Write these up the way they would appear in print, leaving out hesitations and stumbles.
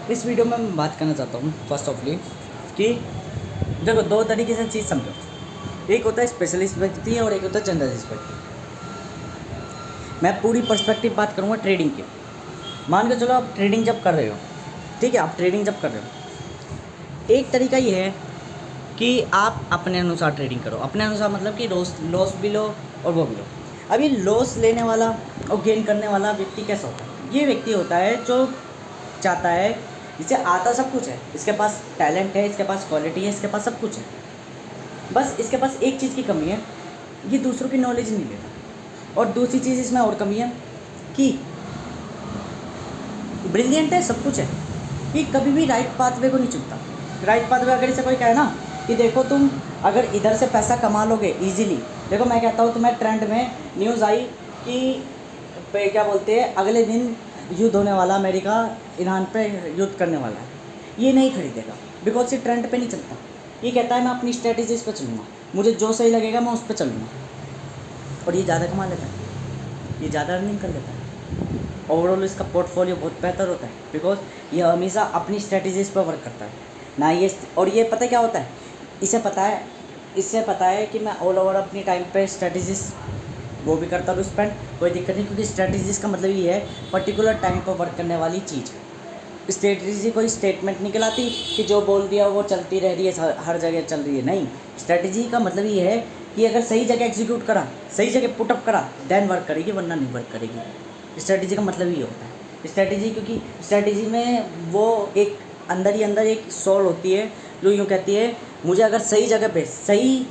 इस वीडियो में मैं बात करना चाहता हूँ फर्स्ट ऑफली कि देखो दो तरीके से चीज़ समझो। एक होता है स्पेशलिस्ट व्यक्ति और एक होता है जनरलिस्ट व्यक्ति। मैं पूरी पर्सपेक्टिव बात करूँगा ट्रेडिंग की। मान के चलो आप ट्रेडिंग जब कर रहे हो, ठीक है, आप ट्रेडिंग जब कर रहे हो, एक तरीका ये है कि आप अपने अनुसार ट्रेडिंग करो। अपने अनुसार मतलब कि लॉस भी लो और वो भी लो। अब ये लॉस लेने वाला और गेन करने वाला व्यक्ति कैसा होता है? ये व्यक्ति होता है जो चाहता है, इसे आता सब कुछ है, इसके पास टैलेंट है, इसके पास क्वालिटी है, इसके पास सब कुछ है, बस इसके पास एक चीज़ की कमी है, ये दूसरों की नॉलेज नहीं लेता। और दूसरी चीज़ इसमें और कमी है कि ब्रिलियंट है, सब कुछ है, कि कभी भी राइट पाथवे को नहीं चुनता। राइट पाथवे अगर इसे कोई कहे ना कि देखो तुम अगर इधर से पैसा कमा लोगे इजीली, देखो मैं कहता हूँ तुम्हें ट्रेंड में न्यूज़ आई कि क्या बोलते हैं अगले दिन युद्ध होने वाला, अमेरिका ईरान पे युद्ध करने वाला है, ये नहीं खरीदेगा बिकॉज ये ट्रेंड पे नहीं चलता। ये कहता है मैं अपनी स्ट्रेटजीज पे चलूँगा, मुझे जो सही लगेगा मैं उस पर चलूँगा, और ये ज़्यादा कमा लेता है, ये ज़्यादा अर्निंग कर लेता है। ओवरऑल इसका पोर्टफोलियो बहुत बेहतर होता है बिकॉज ये हमेशा अपनी स्ट्रेटजीज पर वर्क करता है ना। ये और ये पता क्या होता है, इससे पता है कि मैं ऑल ओवर अपनी टाइम पे स्ट्रेटजीज वो भी करता हूँ स्पेंड, कोई दिक्कत नहीं, क्योंकि स्ट्रेटजीज का मतलब ये है पर्टिकुलर टाइम पर वर्क करने वाली चीज़। स्ट्रेटजी कोई स्टेटमेंट नहीं कहलाती कि जो बोल दिया वो चलती रह रही है, हर जगह चल रही है, नहीं। स्ट्रेटजी का मतलब ये है कि अगर सही जगह एग्जीक्यूट करा, सही जगह पुटअप करा, देन वर्क करेगी, वरना नहीं वर्क करेगी। स्ट्रेटजी का मतलब ये होता है। स्ट्रेटजी क्योंकि स्ट्रेटजी में वो एक अंदर ही अंदर एक सोल होती है जो यूँ कहती है मुझे अगर सही जगह पे, सही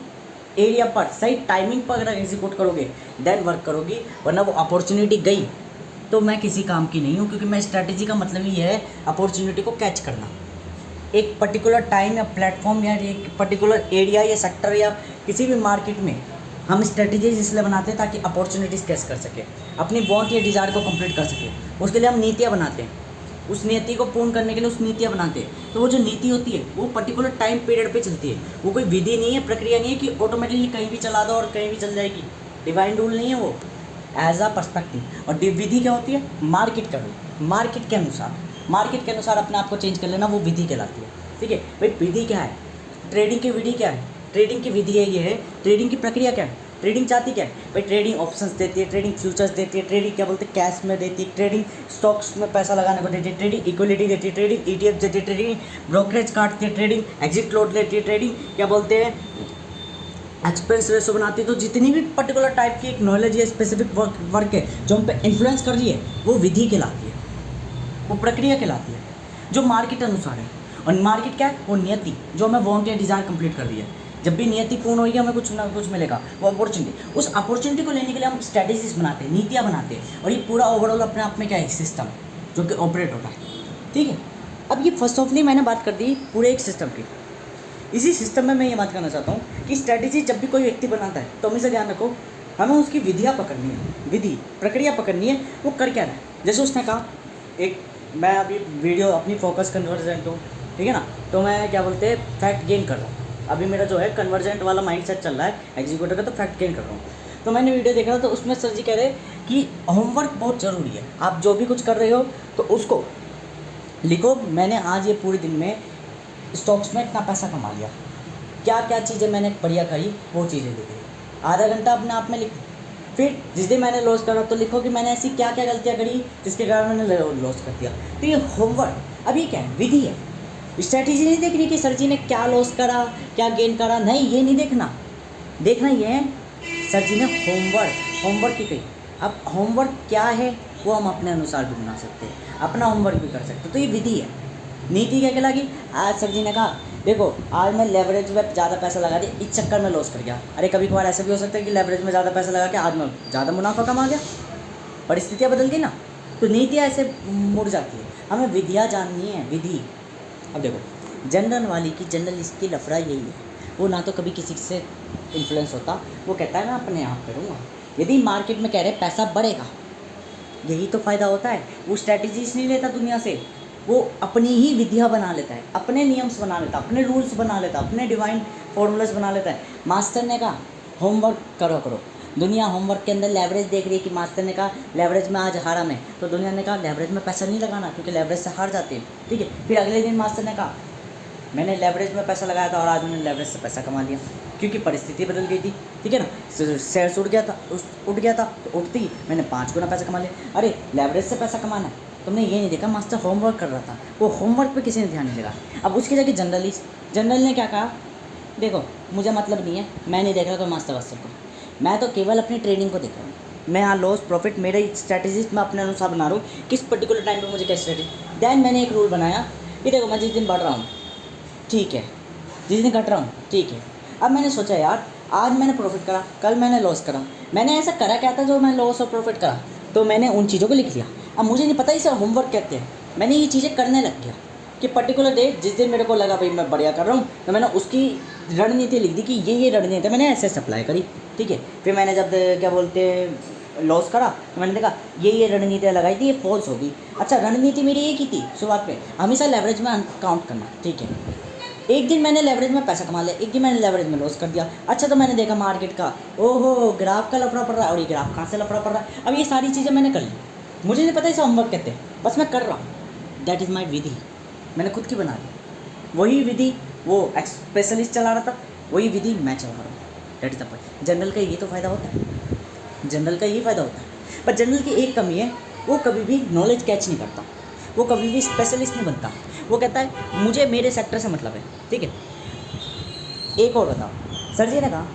एरिया पर, सही टाइमिंग पर अगर एग्जीक्यूट करोगे देन वर्क करोगी, वरना वो अपॉर्चुनिटी गई तो मैं किसी काम की नहीं हूँ। क्योंकि मैं स्ट्रैटेजी का मतलब ही है अपॉर्चुनिटी को कैच करना, एक पर्टिकुलर टाइम या प्लेटफॉर्म या एक पर्टिकुलर एरिया या सेक्टर या किसी भी मार्केट में हम स्ट्रेटजीज इसलिए बनाते हैं ताकि अपॉर्चुनिटीज़ कैच कर सके, अपनी वांट या डिज़ायर को कंप्लीट कर सके। उसके लिए हम नीतियाँ बनाते हैं, उस नीति को पूर्ण करने के लिए उस नीतियाँ बनाते हैं। तो वो जो नीति होती है वो पर्टिकुलर टाइम पीरियड पे चलती है, वो कोई विधि नहीं है, प्रक्रिया नहीं है कि ऑटोमेटिकली कहीं भी चला दो और कहीं भी चल जाएगी। डिवाइन रूल नहीं है वो, एज अ पर्सपेक्टिव। और विधि क्या होती है? मार्केट का रूल, मार्केट के अनुसार अपने आप को चेंज कर लेना, वो विधि कहलाती है। ठीक है भाई, विधि क्या है? ट्रेडिंग की विधि क्या है? ट्रेडिंग की विधि है ये है, ट्रेडिंग की प्रक्रिया क्या है? ट्रेडिंग चाहती क्या है भाई? ट्रेडिंग ऑप्शंस देती है, ट्रेडिंग फ्यूचर्स देती है, ट्रेडिंग क्या बोलते हैं कैश में देती है, ट्रेडिंग स्टॉक्स में पैसा लगाने को देती है, ट्रेडिंग इक्विटी देती है, ट्रेडिंग ईटीएफ देती है, ट्रेडिंग ब्रोकरेज काटती है, ट्रेडिंग एग्जिट लोड लेती है, ट्रेडिंग क्या बोलते हैं एक्सपेंस रेशो बनाती है। तो जितनी भी पर्टिकुलर टाइप की एक नॉलेज या स्पेसिफिक वर्क है जो हम पे इन्फ्लुएंस कर रही है, वो विधि कहलाती है, वो प्रक्रिया कहलाती है जो मार्केट अनुसार है। और मार्केट क्या है? वो नियति जो हमें वांट या डिज़ायर कंप्लीट कर रही है। जब भी नियति पूर्ण होगी हमें कुछ ना कुछ मिलेगा, वो अपॉर्चुनिटी। उस अपॉर्चुनिटी को लेने के लिए हम स्ट्रैटेजीज बनाते हैं, नीतियाँ बनाते हैं, और ये पूरा ओवरऑल अपने आप में क्या है? सिस्टम जो कि ऑपरेट होता है। ठीक है, अब ये फर्स्ट ऑफली मैंने बात कर दी पूरे एक सिस्टम की। इसी सिस्टम में मैं ये बात करना चाहता हूँ कि स्ट्रैटेजी जब भी कोई व्यक्ति बनाता है तो हमेशा ध्यान रखो, हमें उसकी विधियाँ पकड़नी है, विधि प्रक्रिया पकड़नी है, वो कर क्या रहा है। जैसे उसने कहा, एक मैं अभी वीडियो अपनी फोकस कन्वर्जेंट हूँ, ठीक है ना, तो मैं क्या बोलते हैं फैक्ट गेन कर रहा हूँ। अभी मेरा जो है कन्वर्जेंट वाला माइंड सेट चल रहा है एग्जीक्यूटिव का, तो फैक्ट गेन कर रहा हूँ। तो मैंने वीडियो देखा था, तो उसमें सर जी कह रहे कि होमवर्क बहुत ज़रूरी है। आप जो भी कुछ कर रहे हो तो उसको लिखो, मैंने आज ये पूरे दिन में स्टॉक्स में इतना पैसा कमा लिया, क्या क्या चीज़ें मैंने बढ़िया करी, वो चीज़ें लिखी। आधा घंटा अपने आप में लिखो। फिर जिस दिन मैंने लॉस करा तो लिखो कि मैंने ऐसी क्या क्या गलतियाँ करी जिसके कारण मैंने लॉस कर दिया। तो ये होमवर्क, अब ये क्या है? विधि है। स्ट्रैटेजी नहीं देख रही कि सर जी ने क्या लॉस करा, क्या गेन करा, नहीं, ये नहीं देखना। देखना ये है सर जी ने होमवर्क की कही। अब होमवर्क क्या है वो हम अपने अनुसार भी बना सकते हैं, अपना होमवर्क भी कर सकते हैं। तो ये विधि है। नीति क्या कहलागी? आज सर जी ने कहा देखो आज मैं लेवरेज में ज़्यादा पैसा लगा दिया, इस चक्कर में लॉस कर गया। अरे कभी कभार ऐसा भी हो सकता है कि लेवरेज में ज़्यादा पैसा लगा के आज मैं ज़्यादा मुनाफा कमा गया, परिस्थितियाँ बदल गई ना। तो नीतियाँ ऐसे मुड़ जाती है, हमें विधियाँ जाननी है, विधि। अब देखो जनरल वाली की, जर्नलिस्ट की लफड़ा यही है, वो ना तो कभी किसी से इन्फ्लुएंस होता, वो कहता है मैं अपने आप करूँगा। यदि मार्केट में कह रहे पैसा बढ़ेगा, यही तो फ़ायदा होता है। वो स्ट्रैटेजीज नहीं लेता दुनिया से, वो अपनी ही विधियाँ बना लेता है, अपने नियम्स बना लेता है, अपने रूल्स बना लेता है, अपने डिवाइन फॉर्मूलास बना लेता है। मास्टर ने कहा होमवर्क करो, दुनिया होमवर्क के अंदर लेवरेज देख रही है कि मास्टर ने कहा लेवरेज में आज हारा मैं, तो दुनिया ने कहा लेवरेज में पैसा नहीं लगाना क्योंकि लेवरेज से हार जाते हैं। ठीक है, फिर अगले दिन मास्टर ने कहा मैंने लेवरेज में पैसा लगाया था और आज मैंने लेवरेज से पैसा कमा लिया क्योंकि परिस्थिति बदल गई थी। ठीक है ना, शेयर्स उठ गया था तो उठती ही मैंने 5 गुना पैसा कमा लिया। अरे लेवरेज से पैसा कमाना है, तुमने ये नहीं देखा मास्टर होमवर्क कर रहा था, वो होमवर्क पे किसी ने ध्यान नहीं लगा। अब उसकी जगह जनरल ने क्या कहा, देखो मुझे मतलब नहीं है, मैं नहीं देख रहा तो मास्टर वास्टर को, मैं तो केवल अपनी ट्रेडिंग को देख रहा हूँ। मैं यहाँ लॉस प्रॉफिट मेरे स्ट्रैटेजीज मैं अपने अनुसार बना रहा हूँ, किस पर्टिकुलर टाइम पे मुझे क्या स्ट्रैटेजी। देन मैंने एक रूल बनाया कि देखो मैं जिस दिन बढ़ रहा हूँ ठीक है, जिस दिन घट रहा हूँ ठीक है। अब मैंने सोचा यार आज मैंने प्रॉफिट करा, कल मैंने लॉस करा, मैंने ऐसा करा क्या था जो मैं लॉस और प्रॉफिट करा, तो मैंने उन चीज़ों को लिख लिया। अब मुझे नहीं पता इसे होमवर्क कहते हैं, मैंने ये चीज़ें करने लग गया कि पर्टिकुलर डे जिस दिन मेरे को लगा भाई मैं बढ़िया कर रहा हूँ, तो मैंने उसकी रणनीति लिख दी कि ये रणनीति मैंने ऐसे अप्लाई करी। ठीक है, फिर मैंने जब क्या बोलते लॉस करा तो मैंने देखा ये रणनीतियाँ लगाई थी, ये फॉल्स होगी। अच्छा रणनीति मेरी एक ही थी शुरुआत में, हमेशा लेवरेज में काउंट करना। ठीक है, एक दिन मैंने लेवरेज में पैसा कमा लिया, एक दिन मैंने लेवरेज में लॉस कर दिया। अच्छा तो मैंने देखा मार्केट का ओहो ग्राफ का लफड़ा पड़ रहा है और ये ग्राफ कहाँ से लफड़ा पड़ रहा है। अब ये सारी चीज़ें मैंने कर ली, मुझे नहीं पता इसे होमवर्क कहते हैं, बस मैं कर रहा हूँ। दैट इज़ माई विधि, मैंने खुद की बना ली। वही विधि वो स्पेशलिस्ट चला रहा था, वही विधि मैं चला रहा हूँ। That is the point. General का ये तो फ़ायदा होता है, जनरल का यही फ़ायदा होता है। पर जनरल की एक कमी है, वो कभी भी नॉलेज कैच नहीं करता, वो कभी भी स्पेशलिस्ट नहीं बनता। वो कहता है मुझे मेरे सेक्टर से मतलब है। ठीक है, एक और बताओ, सर जी ने कहा,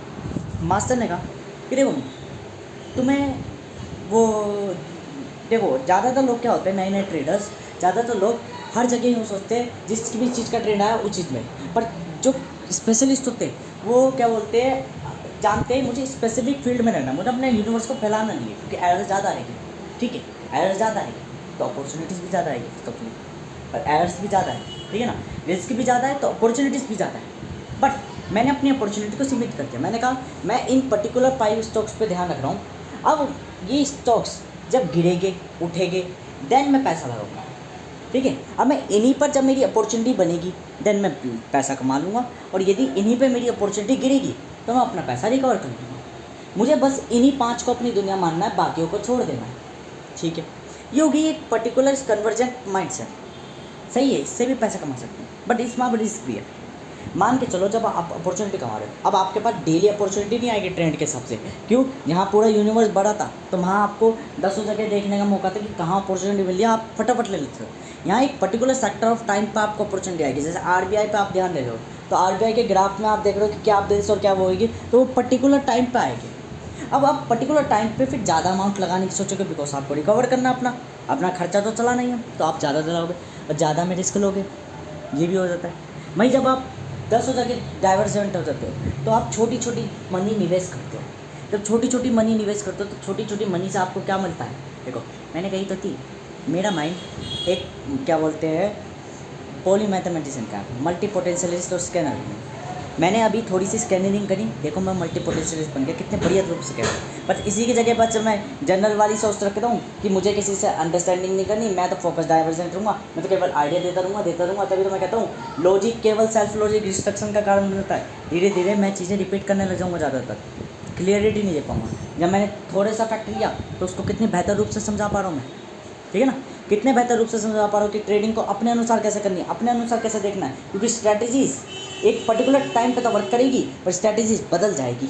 मास्टर ने कहा कि देखो तुम्हें वो देखो ज़्यादातर लोग क्या होते हैं, नए नए ट्रेडर्स, ज़्यादातर लोग हर जगह यूँ सोचते हैं जिस भी चीज़ का ट्रेंड आया उस चीज़ में। पर जो स्पेशलिस्ट होते हैं वो क्या बोलते हैं, जानते हैं मुझे स्पेसिफिक फील्ड में रहना, मुझे अपने यूनिवर्स को फैलाना नहीं है क्योंकि एरर ज़्यादा आएगी। ठीक है, एरर ज़्यादा आएगी तो अपॉर्चुनिटीज़ भी ज़्यादा आएगी, तो पर एरर्स भी ज़्यादा है। ठीक है ना, रिस्क भी ज़्यादा है तो अपॉर्चुनिटीज़ भी ज़्यादा है। बट मैंने अपनी अपॉर्चुनिटी को सीमित कर दिया, मैंने कहा मैं इन पर्टिकुलर 5 स्टॉक्स पे ध्यान रख रहा हूँ। अब ये स्टॉक्स जब गिरेंगे उठेंगे देन मैं पैसा लगाऊंगा। ठीक है, अब मैं इन्हीं पर जब मेरी अपॉर्चुनिटी बनेगी देन मैं पैसा कमा लूँगा, और यदि इन्हीं पे मेरी अपॉर्चुनिटी गिरेगी तो मैं अपना पैसा रिकवर कर लूँगा। मुझे बस इन्हीं 5 को अपनी दुनिया मानना है, बाकियों को छोड़ देना है। ठीक है, ये होगी एक पर्टिकुलर कन्वर्जेंट माइंडसेट। सही है, इससे भी पैसा कमा सकते हैं बट इसमें बड़ी रिस्क भी है। मान के चलो जब आप अपॉर्चुनिटी कमा रहे हो, अब आपके पास डेली अपॉर्चुनिटी नहीं आएगी ट्रेंड के हिसाब से, क्यों, यहाँ पूरा यूनिवर्स बड़ा था तो वहाँ आपको 10 जगह देखने का मौका था कि कहाँ अपॉर्चुनिटी मिल रही है, आप फटाफट ले लेते हो। यहाँ एक पर्टिकुलर सेक्टर ऑफ टाइम पर आपको अपॉर्चुनिटी आएगी। जैसे RBI पे आप ध्यान दे रहे हो तो RBI के ग्राफ में आप देख रहे हो कि क्या अपडेट्स और क्या वो होगी, तो वो पर्टिकुलर टाइम पर आएगी। अब आप पर्टिकुलर टाइम पे फिर ज़्यादा अमाउंट लगाने की सोचोगे बिकॉज आपको रिकवर करना अपना खर्चा तो चला नहीं है, तो आप ज़्यादा लगाओगे और ज़्यादा में रिस्क लोगे, ये भी हो जाता है। वहीं जब आप 10 जगह डाइवर्जेंट हो जाते हो तो आप छोटी छोटी मनी निवेश करते हो। जब छोटी छोटी मनी निवेश करते हो तो छोटी छोटी मनी से आपको क्या मिलता है, देखो मैंने कही तो थी, मेरा माइंड एक क्या बोलते हैं पॉली मैथमेटिशियन का, मल्टी पोटेंशियलिस्ट और स्कैनर। मैंने अभी थोड़ी सी स्कैनिंग करी, देखो मैं मल्टी पोटेंशियलिस्ट बन गया, कितने बढ़िया रूप से कह रहा हूँ। बट इसी की जगह पर जब मैं जनरल वाली सोच रखता हूँ कि मुझे किसी से अंडरस्टैंडिंग नहीं करनी, मैं तो फोकस डाइवर्जेंट रहूँगा, मैं तो केवल आइडिया देता रहूँगा। तभी तो मैं कहता हूँ लॉजिक केवल सेल्फ लॉजिक डिस्ट्रक्शन का कारण बनता है। धीरे धीरे मैं चीज़ें रिपीट करने लग जाऊँगा, ज़्यादातर क्लियरिटी नहीं दे पाऊँगा। जब मैंने थोड़ा सा फैक्ट लिया तो उसको कितने बेहतर रूप से समझा पा रहा हूँ मैं, ठीक है ना, कितने बेहतर रूप से समझा पा रहा हूँ कि ट्रेडिंग को अपने अनुसार कैसे करनी है, अपने अनुसार कैसे देखना है। क्योंकि स्ट्रैटेजीज एक पर्टिकुलर टाइम पे तो वर्क करेगी पर स्ट्रैटेजीज बदल जाएगी,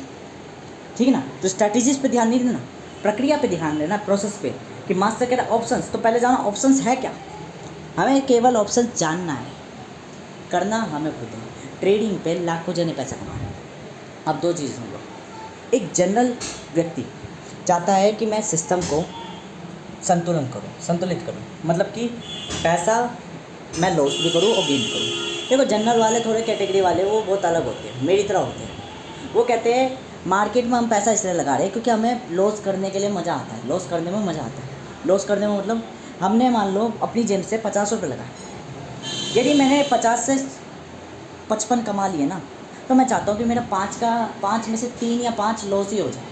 ठीक है ना। तो स्ट्रैटेजीज पे ध्यान नहीं देना, प्रक्रिया पे ध्यान देना, प्रोसेस पे। कि मास्टर कह रहा है ऑप्शंस, तो पहले जाना ऑप्शंस है क्या, हमें केवल ऑप्शन जानना है, करना हमें खुद है। ट्रेडिंग पे लाखों जने पैसा कमा रहे हैं। अब दो चीज़ होंगे, एक जनरल व्यक्ति चाहता है कि मैं सिस्टम को संतुलित करूं, मतलब कि पैसा मैं लॉस भी करूं और गेन करूं। देखो जनरल वाले थोड़े कैटेगरी वाले वो बहुत अलग होते हैं, मेरी तरह होते हैं। वो कहते हैं मार्केट में हम पैसा इसलिए लगा रहे हैं क्योंकि हमें लॉस करने के लिए मज़ा आता है, लॉस करने में मज़ा आता है। लॉस करने में मतलब हमने मान लो अपनी जेब से 50 रुपये लगाए, यदि मैंने 50 से 55 कमा लिए ना, तो मैं चाहता हूँ कि मेरा 5 में से 3 या 5 लॉस ही हो जाए।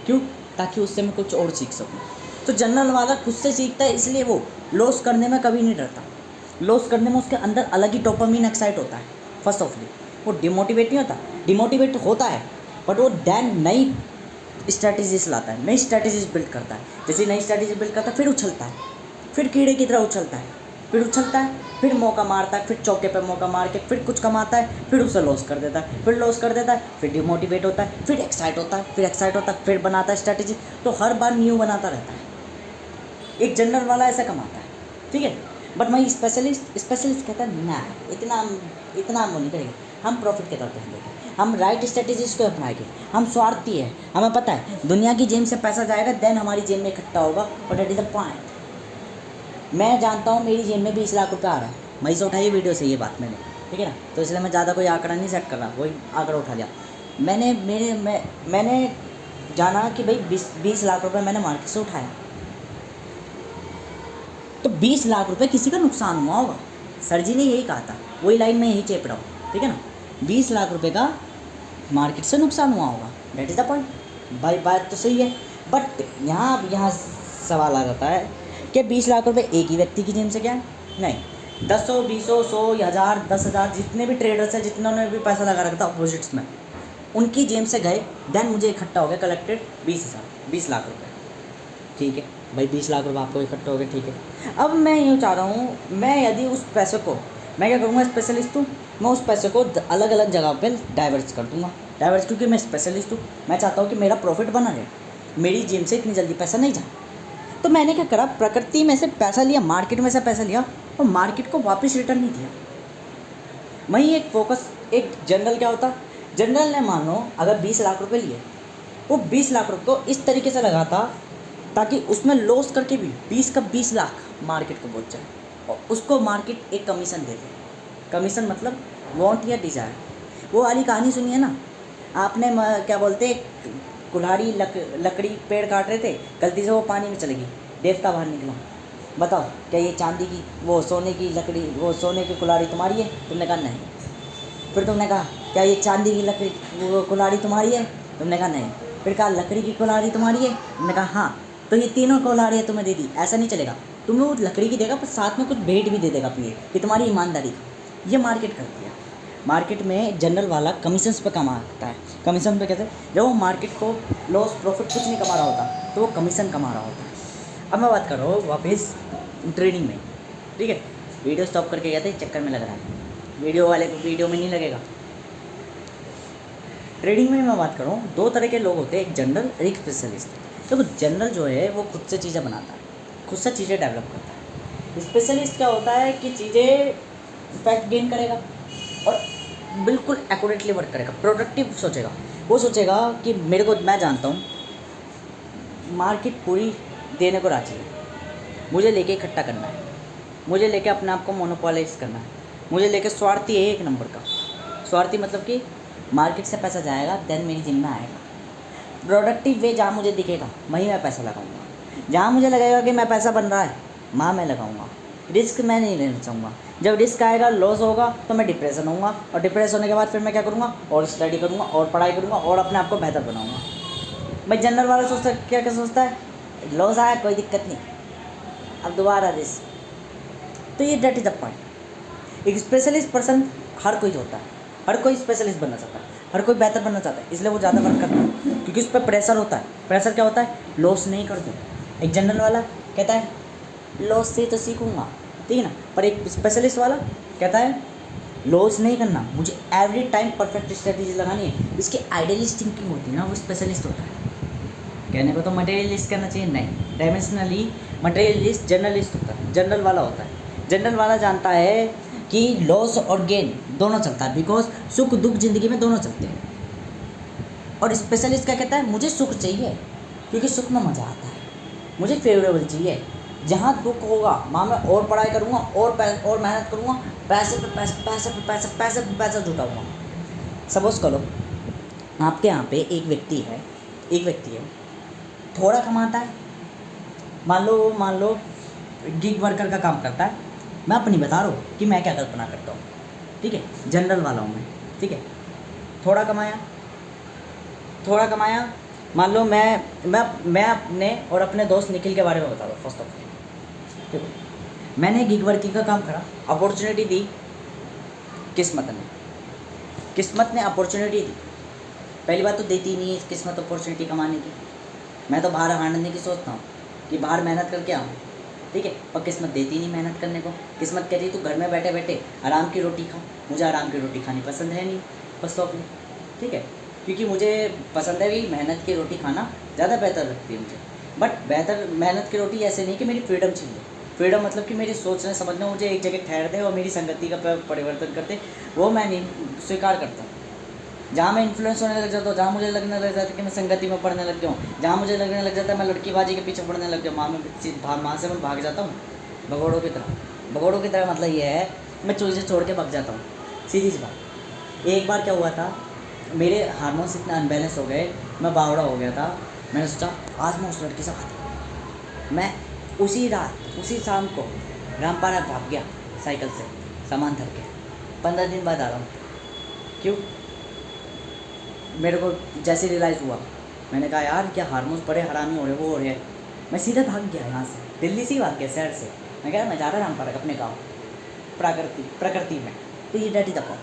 क्यों, ताकि उससे मैं कुछ और सीख सकूँ। तो जनरल वाला खुद से सीखता है, इसलिए वो लॉस करने में कभी नहीं डरता। लॉस करने में उसके अंदर अलग ही डोपामिन एक्साइट होता है। फर्स्ट ऑफली वो डिमोटिवेट नहीं होता, डिमोटिवेट होता है बट वो दैन नई स्ट्रैटेजीज लाता है, नई स्ट्रैटेजीज बिल्ड करता है। जैसे नई स्ट्रैटेजी बिल्ड करता है फिर उछलता है, फिर कीड़े की तरह उछलता है, फिर उछलता है, फिर मौका मारता है, फिर चौके पे मौका मार के फिर कुछ कमाता है, फिर उसे लॉस कर देता है, फिर लॉस कर देता है, फिर डिमोटिवेट होता है, फिर एक्साइट होता है, फिर एक्साइट होता है, फिर बनाता है स्ट्रैटेजी। तो हर बार न्यू बनाता रहता है। एक जनरल वाला ऐसा कमाता है, ठीक है। बट मैं स्पेशलिस्ट कहता है ना, इतना हम वो नहीं करेंगे, हम प्रॉफिट के तौर पर हम देखें, हम राइट स्ट्रेटेजीज को अपनाएंगे। हम स्वार्थी है, हमें पता है दुनिया की जेब से पैसा जाएगा देन हमारी जेब में इकट्ठा होगा, और दैट इज़ द पॉइंट। मैं जानता हूँ मेरी जेब में 20 लाख रुपये आ रहा है, वहीं से उठाई वीडियो से ये बात मैंने, ठीक है ना। तो इसलिए मैं ज़्यादा कोई आंकड़ा नहीं सेट कर रहा, वही आंकड़ा उठा लिया मैंने जाना कि भाई 20 लाख रुपये मैंने मार्केट से उठाया, तो 20 लाख रुपए किसी का नुकसान हुआ होगा। सर जी ने यही कहा था, वही लाइन में यही चेप रहा हूँ, ठीक है ना। 20 लाख रुपए का मार्केट से नुकसान हुआ होगा, दैट इज़ द पॉइंट। भाई बात तो सही है, बट यहाँ सवाल आ जाता है कि 20 लाख रुपए एक ही व्यक्ति की जेब से क्या है? नहीं, 10, 20, 100, 1000, 10,000 जितने भी ट्रेडर्स हैं, जितने भी पैसा लगा रखा था अपोजिट्स में, उनकी जेब से गए, देन मुझे इकट्ठा हो गया कलेक्टेड 20 लाख रुपये, ठीक है भाई। 20 लाख रुपये आपको इकट्ठा हो गए, ठीक है। अब मैं यूँ चाह रहा हूँ, मैं यदि उस पैसे को, मैं क्या करूँगा, स्पेशलिस्ट हूँ, मैं उस पैसे को अलग अलग जगह पे डाइवर्ट कर दूँगा। डाइवर्ट क्योंकि मैं स्पेशलिस्ट हूँ, मैं चाहता हूँ कि मेरा प्रॉफिट बना रहे, मेरी जेब से इतनी जल्दी पैसा नहीं जाए। तो मैंने क्या करा, प्रकृति में से पैसा लिया, मार्केट में से पैसा लिया, और मार्केट को वापस रिटर्न नहीं दिया। वहीं एक फोकस, एक जनरल क्या होता, जनरल ने मान लो अगर 20 लाख रुपये लिए, वो 20 लाख रुपये को इस तरीके से लगाता ताकि उसमें लॉस करके भी 20 का 20 लाख मार्केट को पहुँच जाए, और उसको मार्केट एक कमीशन दे दे। कमीशन मतलब वांट या डिज़ायर। वो वाली कहानी सुनी है ना आपने, क्या बोलते, कुल्हाड़ी लकड़ी पेड़ काट रहे थे, गलती से वो पानी में चली गई, देवता बाहर निकला, बताओ क्या ये चांदी की, वो सोने की लकड़ी, वो सोने की कुल्हाड़ी तुम्हारी है? तुमने कहा नहीं। फिर तुमने कहा क्या ये चांदी की लकड़ी, वो कुल्हाड़ी तुम्हारी है? तुमने कहा नहीं। फिर कहा लकड़ी की कुल्हाड़ी तुम्हारी है? तुमने कहा हाँ। तो ये तीनों कुल्हाड़ियाँ तुम्हें दे दी, ऐसा नहीं चलेगा, तुम्हें वो लकड़ी की देगा पर साथ में कुछ भेंट भी दे देगा अपनी, कि तुम्हारी ईमानदारी का। ये मार्केट करती है। मार्केट में जनरल वाला कमीशंस पे कमाता है। कमीशन पे कहते हैं जब वो मार्केट को लॉस प्रॉफिट कुछ नहीं कमा रहा होता, तो वो कमीशन कमा रहा होता है। अब मैं बात कर रहा हूँ वापस ट्रेडिंग में, ठीक है। वीडियो स्टॉप करके गया था, इस चक्कर में लग रहा है, वीडियो वाले को वीडियो में नहीं लगेगा। ट्रेडिंग में मैं बात कर रहा हूँ, 2 तरह के लोग होते हैं, एक जनरल और एक स्पेशलिस्ट। तो जनरल जो है वो खुद से चीज़ें बनाता है, खुद से चीज़ें डेवलप करता है। स्पेशलिस्ट क्या होता है कि चीज़ें फैक्ट गेन करेगा और बिल्कुल एक्यूरेटली वर्क करेगा, प्रोडक्टिव सोचेगा। वो सोचेगा कि मेरे को, मैं जानता हूँ मार्केट पूरी देने को राजी है, मुझे लेके इकट्ठा करना है, मुझे लेके अपने आप को मोनोपोलाइज करना है, मुझे लेके स्वार्थी है एक नंबर का। स्वार्थी मतलब कि मार्केट से पैसा जाएगा देन मेरी जेब में आएगा। प्रोडक्टिव वे जहाँ मुझे दिखेगा वहीं मैं पैसा लगाऊंगा, जहाँ मुझे लगेगा कि मैं पैसा बन रहा है वहाँ मैं लगाऊंगा। रिस्क मैं नहीं लेना चाहूँगा। जब रिस्क आएगा, लॉस होगा, तो मैं डिप्रेशन होऊंगा, और डिप्रेस होने के बाद फिर मैं क्या करूँगा, और स्टडी करूँगा और पढ़ाई करूँगा और अपने आप को बेहतर बनाऊँगा। भाई जनरल वाला सोचता है, क्या क्या सोचता है, लॉस आया कोई दिक्कत नहीं, अब दोबारा रिस्क। तो ये डेट इज द पॉइंट। एक स्पेशलिस्ट पर्सन हर कोई होता है, हर कोई स्पेशलिस्ट बनना चाहता है, हर कोई बेहतर बनना चाहता है, इसलिए वो ज़्यादा वर्क करता है क्योंकि उस पर प्रेशर होता है। प्रेशर क्या होता है, लॉस नहीं कर दो। एक जनरल वाला कहता है लॉस से तो सीखूंगा, ठीक है ना, पर एक स्पेशलिस्ट वाला कहता है लॉस नहीं करना, मुझे एवरी टाइम परफेक्ट स्ट्रेटेजी लगानी है। इसकी आइडियलिस्ट थिंकिंग होती है ना, वो स्पेशलिस्ट होता है। कहने को तो मटेरियलिस्ट करना चाहिए, नहीं, डायमेंशनली मटेरियलिस्ट जर्नलिस्ट होता है, जनरल वाला होता है। जनरल वाला जानता है कि लॉस और गेन दोनों चलता है, बिकॉज सुख दुख जिंदगी में दोनों चलते हैं। और स्पेशलिस्ट क्या कहता है, मुझे सुख चाहिए क्योंकि सुख में मज़ा आता है, मुझे फेवरेबल चाहिए, जहाँ दुख होगा वहाँ मैं और पढ़ाई करूँगा और मेहनत करूँगा, पैसे पे पैसे, पैसे पे पैसे, पैसे पे पैसा जुटाऊँगा। सपोज करो आपके यहाँ पे एक व्यक्ति है, थोड़ा कमाता है, मान लो गिग वर्कर का काम करता है। मैं अपनी बता रहा हूँ कि मैं क्या कल्पना करता हूँ, ठीक है, जनरल वाला हूँ मैं, ठीक है। थोड़ा कमाया, मान लो मैं अपने और अपने दोस्त निखिल के बारे में बता रहा हूँ। फर्स्ट ऑफ ऑल, ठीक है, मैंने गिग वर्किंग का काम करा, अपॉर्चुनिटी दी किस्मत ने अपॉर्चुनिटी दी, पहली बात तो देती नहीं है किस्मत अपॉर्चुनिटी कमाने की। मैं तो बाहर हारने की सोचता हूँ कि बाहर मेहनत करके आऊँ, ठीक है, पर किस्मत देती नहीं मेहनत करने को। किस्मत कहती है तू घर में बैठे बैठे आराम की रोटी खा। मुझे आराम की रोटी खानी पसंद है नहीं, फर्स्ट ऑफ ऑल, ठीक है, क्योंकि मुझे पसंद है भी मेहनत की रोटी खाना ज़्यादा बेहतर लगती है मुझे। बट बेहतर मेहनत की रोटी ऐसे नहीं कि मेरी फ्रीडम छीन ले। फ्रीडम मतलब कि मेरी सोचने समझने, मुझे एक जगह ठहर दे और मेरी संगति का परिवर्तन करते, वो मैं नहीं स्वीकार करता। जहाँ मैं इन्फ्लुएंस होने लग जाता हूँ, जहाँ मुझे लगने लग जाता है कि मैं संगति में पढ़ने लग जाऊँ, जहाँ मुझे लगने लग जाता है मैं लड़कीबाजी के पीछे पढ़ने लग जाऊँ, माँ से मैं भाग जाता हूँ भगोड़ों की तरह। भगोड़ों की तरह मतलब ये है मैं चीज़ें छोड़ के भाग जाता हूँ, सीधी सी बात। एक बार क्या हुआ था, मेरे हार्मोन्स इतने अनबैलेंस हो गए, मैं बावड़ा हो गया था। मैंने सोचा आज मैं उस लड़की से बात करूँ। मैं उसी रात उसी शाम को रामपारा भाग गया साइकिल से, सामान धर के। 15 दिन बाद आ रहा हूँ। क्यों? मेरे को जैसे रियलाइज़ हुआ, मैंने कहा यार क्या हार्मोन्स बड़े हरामी हो रहे, वो हो रहे हैं। मैं सीधा भाग गया यहाँ से, दिल्ली से ही भाग गया, शहर से। मैं कहा मैं जा रहा रामपारा अपने गाँव, प्रकृति में। तो ये डैडी दफा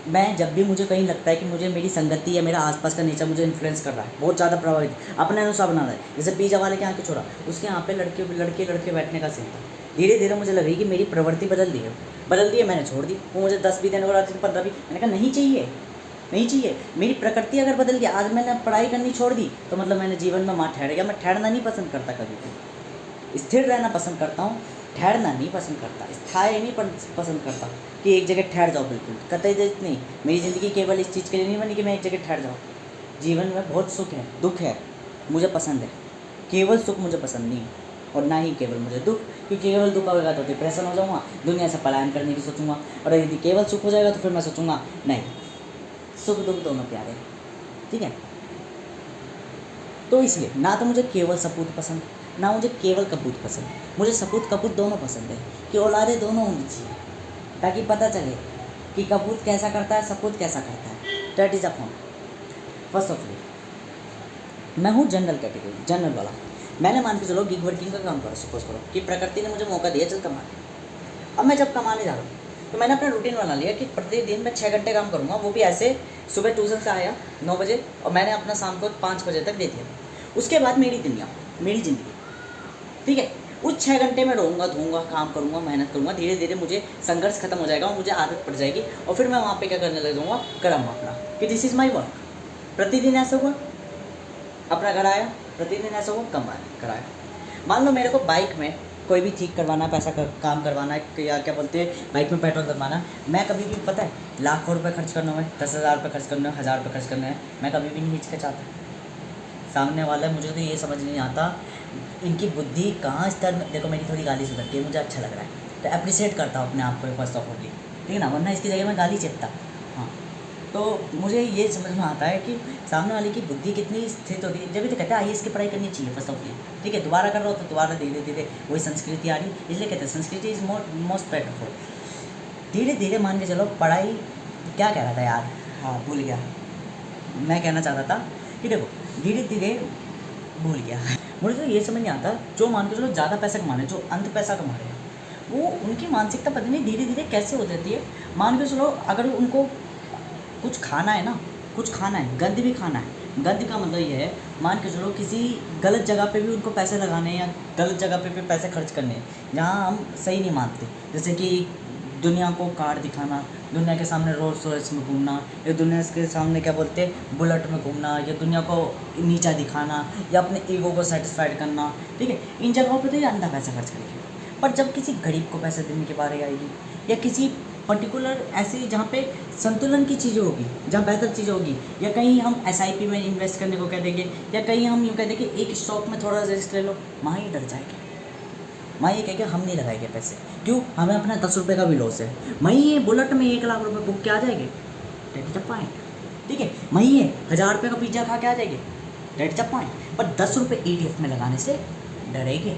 मैं जब भी मुझे कहीं लगता है कि मुझे मेरी संगति या मेरा आसपास का नेचर मुझे इन्फ्लुएंस कर रहा है, बहुत ज़्यादा प्रभावित, अपने अनुसार बना रहा है। जैसे पिज़्ज़ा वाले के यहाँ के छोड़ा, उसके यहाँ पे लड़के बैठने का सीन था। धीरे धीरे मुझे लगी कि मेरी प्रवृत्ति बदल दी है, मैंने छोड़ दी। वो मुझे 10 भी देने वाला था, 15 भी। मैंने कहा नहीं चाहिए। मेरी प्रकृति अगर बदल गया, आज मैंने पढ़ाई करनी छोड़ दी तो मतलब मैंने जीवन में वहाँ ठहर गया। मैं ठहरना नहीं पसंद करता, कभी भी स्थिर रहना पसंद करता हूँ, ठहरना नहीं पसंद करता, स्थायी नहीं पसंद करता कि एक जगह ठहर जाओ। बिल्कुल कतई नहीं। मेरी ज़िंदगी केवल इस चीज़ के लिए नहीं बनी कि मैं एक जगह ठहर जाऊँ। जीवन में बहुत सुख है, दुख है, मुझे पसंद है। केवल सुख मुझे पसंद नहीं है, और ना ही केवल मुझे दुख, क्योंकि केवल दुख होगा तो डिप्रेशन हो जाऊँगा, दुनिया से पलायन करने की सोचूंगा। और यदि केवल सुख हो जाएगा तो फिर मैं सोचूंगा नहीं, सुख दुख दोनों प्यारे, ठीक है। तो इसलिए ना तो मुझे केवल सपूत पसंद, ना मुझे केवल कपूत पसंद। मुझे सपूत कपूत दोनों पसंद है, कि औलादें दोनों होनी चाहिए, ताकि पता चले कि कपूत कैसा करता है, सपूत कैसा करता है। That is a point. First of all मैं हूँ जनरल कैटेगरी, जनरल वाला। मैंने मान के चलो गिग वर्किंग का काम करो, सपोज करो कि प्रकृति ने मुझे मौका दिया चल कमा के। अब मैं जब कमाने जा रहा हूँ तो मैंने अपना रूटीन बना लिया कि प्रतिदिन मैं 6 घंटे काम करूँगा। वो भी ऐसे, सुबह ट्यूशन से आया 9 बजे और मैंने अपना शाम को 5 बजे तक दे दिया। उसके बाद मेरी दुनिया, मेरी ज़िंदगी, ठीक है। उस 6 घंटे में रहूँगा, धोऊँगा, काम करूँगा, मेहनत करूँगा। धीरे धीरे मुझे संघर्ष खत्म हो जाएगा और मुझे आदत पड़ जाएगी, और फिर मैं वहाँ पे क्या करने लग जाऊँगा, कर्म अपना, कि दिस इज़ माई वर्क। प्रतिदिन ऐसा हुआ, अपना घर आया, प्रतिदिन ऐसा हुआ, कराया। मान लो मेरे को बाइक में कोई भी ठीक करवाना, काम करवाना है, या क्या बोलते हैं बाइक में पेट्रोल डलवाना, मैं कभी भी, पता है, लाखों रुपये खर्च करना है, 10,000 रुपये खर्च करना है, 1,000 रुपये खर्च करना है, मैं कभी भी नहीं हिचकिचाता। सामने वाला, मुझे तो ये समझ नहीं आता इनकी बुद्धि कहाँ स्तर में। देखो मेरी थोड़ी गाली सुधरती है, मुझे अच्छा लग रहा है, तो अप्रिशिएट करता हूँ अपने आप को फर्स्ट ऑफ ऑल, ठीक है ना, वरना इसकी जगह मैं गाली चेपता। हाँ, तो मुझे ये समझ में आता है कि सामने वाले की बुद्धि कितनी स्थित होती है। जब भी तो कहते हैं IAS की पढ़ाई करनी चाहिए फर्स्ट ऑफ ऑल, ठीक है। दोबारा कर रहा हो तो दोबारा धीरे धीरे वही संस्कृति आ रही, इसलिए कहते हैं संस्कृति इज़ मोस्ट बेटरफुल। धीरे धीरे मान के चलो, पढ़ाई क्या कह रहा था यार, हाँ भूल गया। मैं कहना चाहता था कि देखो धीरे धीरे भूल गया। मुझे तो ये समझ नहीं आता, जो मान के चलो ज़्यादा पैसा कमा रहे हैं, जो अंत पैसा कमा रहे हैं, वो उनकी मानसिकता पता नहीं धीरे धीरे कैसे हो जाती है। मान के चलो अगर उनको कुछ खाना है ना, कुछ खाना है, गंद भी खाना है। गंद का मतलब ये है, मान के चलो किसी गलत जगह पे भी उनको पैसे लगाने हैं, या गलत जगह पे भी पैसे खर्च करने हैं, जहाँ हम सही नहीं मानते। जैसे कि दुनिया को कार दिखाना, दुनिया के सामने रोल्स रॉयस में घूमना, या दुनिया के सामने क्या बोलते हैं बुलेट में घूमना, या दुनिया को नीचा दिखाना, या अपने ईगो को सेटिस्फाइड करना, ठीक है। इन जगहों पे तो ये अंधा पैसा खर्च करेंगे। पर जब किसी गरीब को पैसे देने की बारी आएगी, या किसी पर्टिकुलर ऐसी जहाँ पे संतुलन की चीज़ें होगी, जहाँ बेहतर चीज़ें होगी, या कहीं हम SIP में इन्वेस्ट करने को कह देंगे, या कहीं हम यूँ कह देंगे एक स्टॉक में थोड़ा रिस्क ले लो, वहाँ ही डर जाएंगे। मैं ये कह के हम नहीं लगाएंगे पैसे, क्यों, हमें अपना 10 रुपये का भी लॉस है। मैं ये बुलेट में 1 लाख रुपये बुक के आ जाएंगे, डेट इज अ पॉइंट, ठीक है। मैं ये 1,000 रुपये का पिज्ज़ा खा के आ जाएंगे, डेट इज अ पॉइंट। पर 10 रुपये ETF में लगाने से डरेंगे।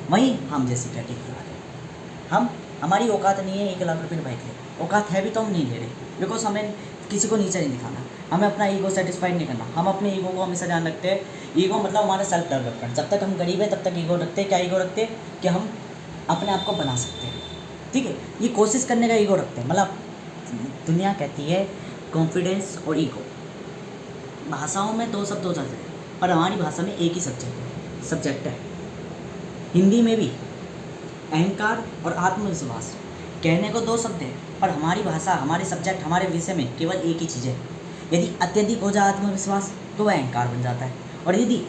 वहीं हम जैसी कैटेगरी वाले, हमारी औकात नहीं है 1 लाख रुपये की बाइक ले, औकात है भी तो हम नहीं ले रहे, बिकॉज हमें किसी को नीचा नहीं दिखाना, हमें अपना ईगो सेटिस्फाइड नहीं करना। हम अपने ईगो को हमेशा ध्यान रखते हैं। ईगो मतलब हमारा सेल्फ डेवलपमेंट। जब तक हम गरीब हैं तब तक ईगो रखते हैं। क्या ईगो रखते हैं कि हम अपने आप को बना सकते हैं, ठीक है। ये कोशिश करने का ईगो रखते हैं। मतलब दुनिया कहती है कॉन्फिडेंस और ईगो। भाषाओं में दो शब्द हो जाते हैं, पर हमारी भाषा में एक ही सब्जेक्ट है। हिंदी में भी अहंकार और आत्मविश्वास कहने को दो शब्द हैं, पर हमारी भाषा, हमारे सब्जेक्ट, हमारे विषय में केवल एक ही चीज़ है। यदि अत्यधिक हो जाए आत्मविश्वास तो वह अहंकार बन जाता है, और यदि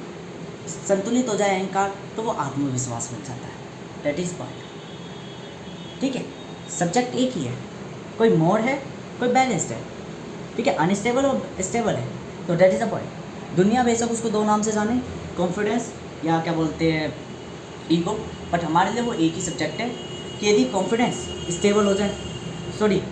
संतुलित हो जाए अहंकार तो वो आत्मविश्वास बन जाता है। That is point. ठीक है, सब्जेक्ट एक ही है, कोई मोर है, कोई बैलेंस्ड है। ठीक है, अनस्टेबल और स्टेबल है, तो दैट इज़ अ पॉइंट। दुनिया बेशक उसको दो नाम से जाने, कॉन्फिडेंस या क्या बोलते हैं ईगो, बट हमारे लिए वो एक ही सब्जेक्ट है कि यदि कॉन्फिडेंस स्टेबल हो जाए,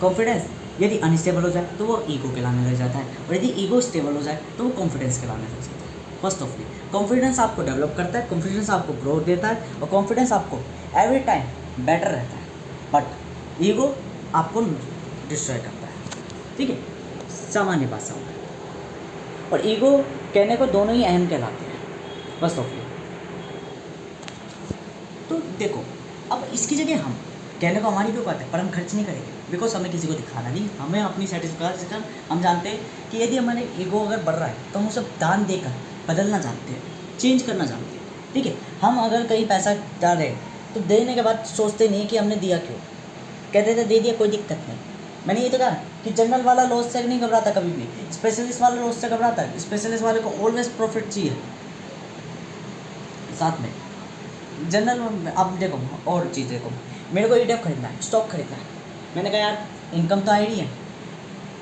कॉन्फिडेंस यदि अनस्टेबल हो जाए तो वो ईगो कहलाने लग जाता है, और यदि ईगो स्टेबल हो जाए तो वो कॉन्फिडेंस कहलाने लग जाता है। फर्स्ट ऑफ ऑल कॉन्फिडेंस आपको डेवलप करता है, कॉन्फिडेंस आपको ग्रोथ देता है, और कॉन्फिडेंस आपको एवरी टाइम बेटर रहता है, बट ईगो आपको डिस्ट्रॉय करता है। ठीक है, सामान्य भाषाओं में। और ईगो कहने को दोनों ही अहम कहलाते हैं। फर्स्ट ऑफ ऑल तो देखो, अब इसकी जगह हम कहने को हमारी भी बात है, पर हम खर्च नहीं करेंगे, बिकॉज हमें किसी को दिखाना नहीं, हमें अपनी सेटिस्फैक्शन। हम जानते हैं कि यदि हमारे ईगो अगर बढ़ रहा है तो हम उसे दान देकर बदलना जानते हैं, चेंज करना जानते हैं। ठीक है, हम अगर कहीं पैसा डाल रहे हैं तो देने के बाद सोचते नहीं कि हमने दिया क्यों, कहते थे दे दिया कोई दिक्कत नहीं। मैंने ये तो कहा कि जनरल वाला लॉस से नहीं घबराता कभी भी, स्पेशलिस्ट वाला लॉस से घबराता है। स्पेशलिस्ट वाले को ऑलवेज प्रॉफिट चाहिए साथ में। जनरल अब देखो और चीज़ देखो, मेरे को ETF खरीदना है, स्टॉक खरीदना है। मैंने कहा यार इनकम तो आ रही है,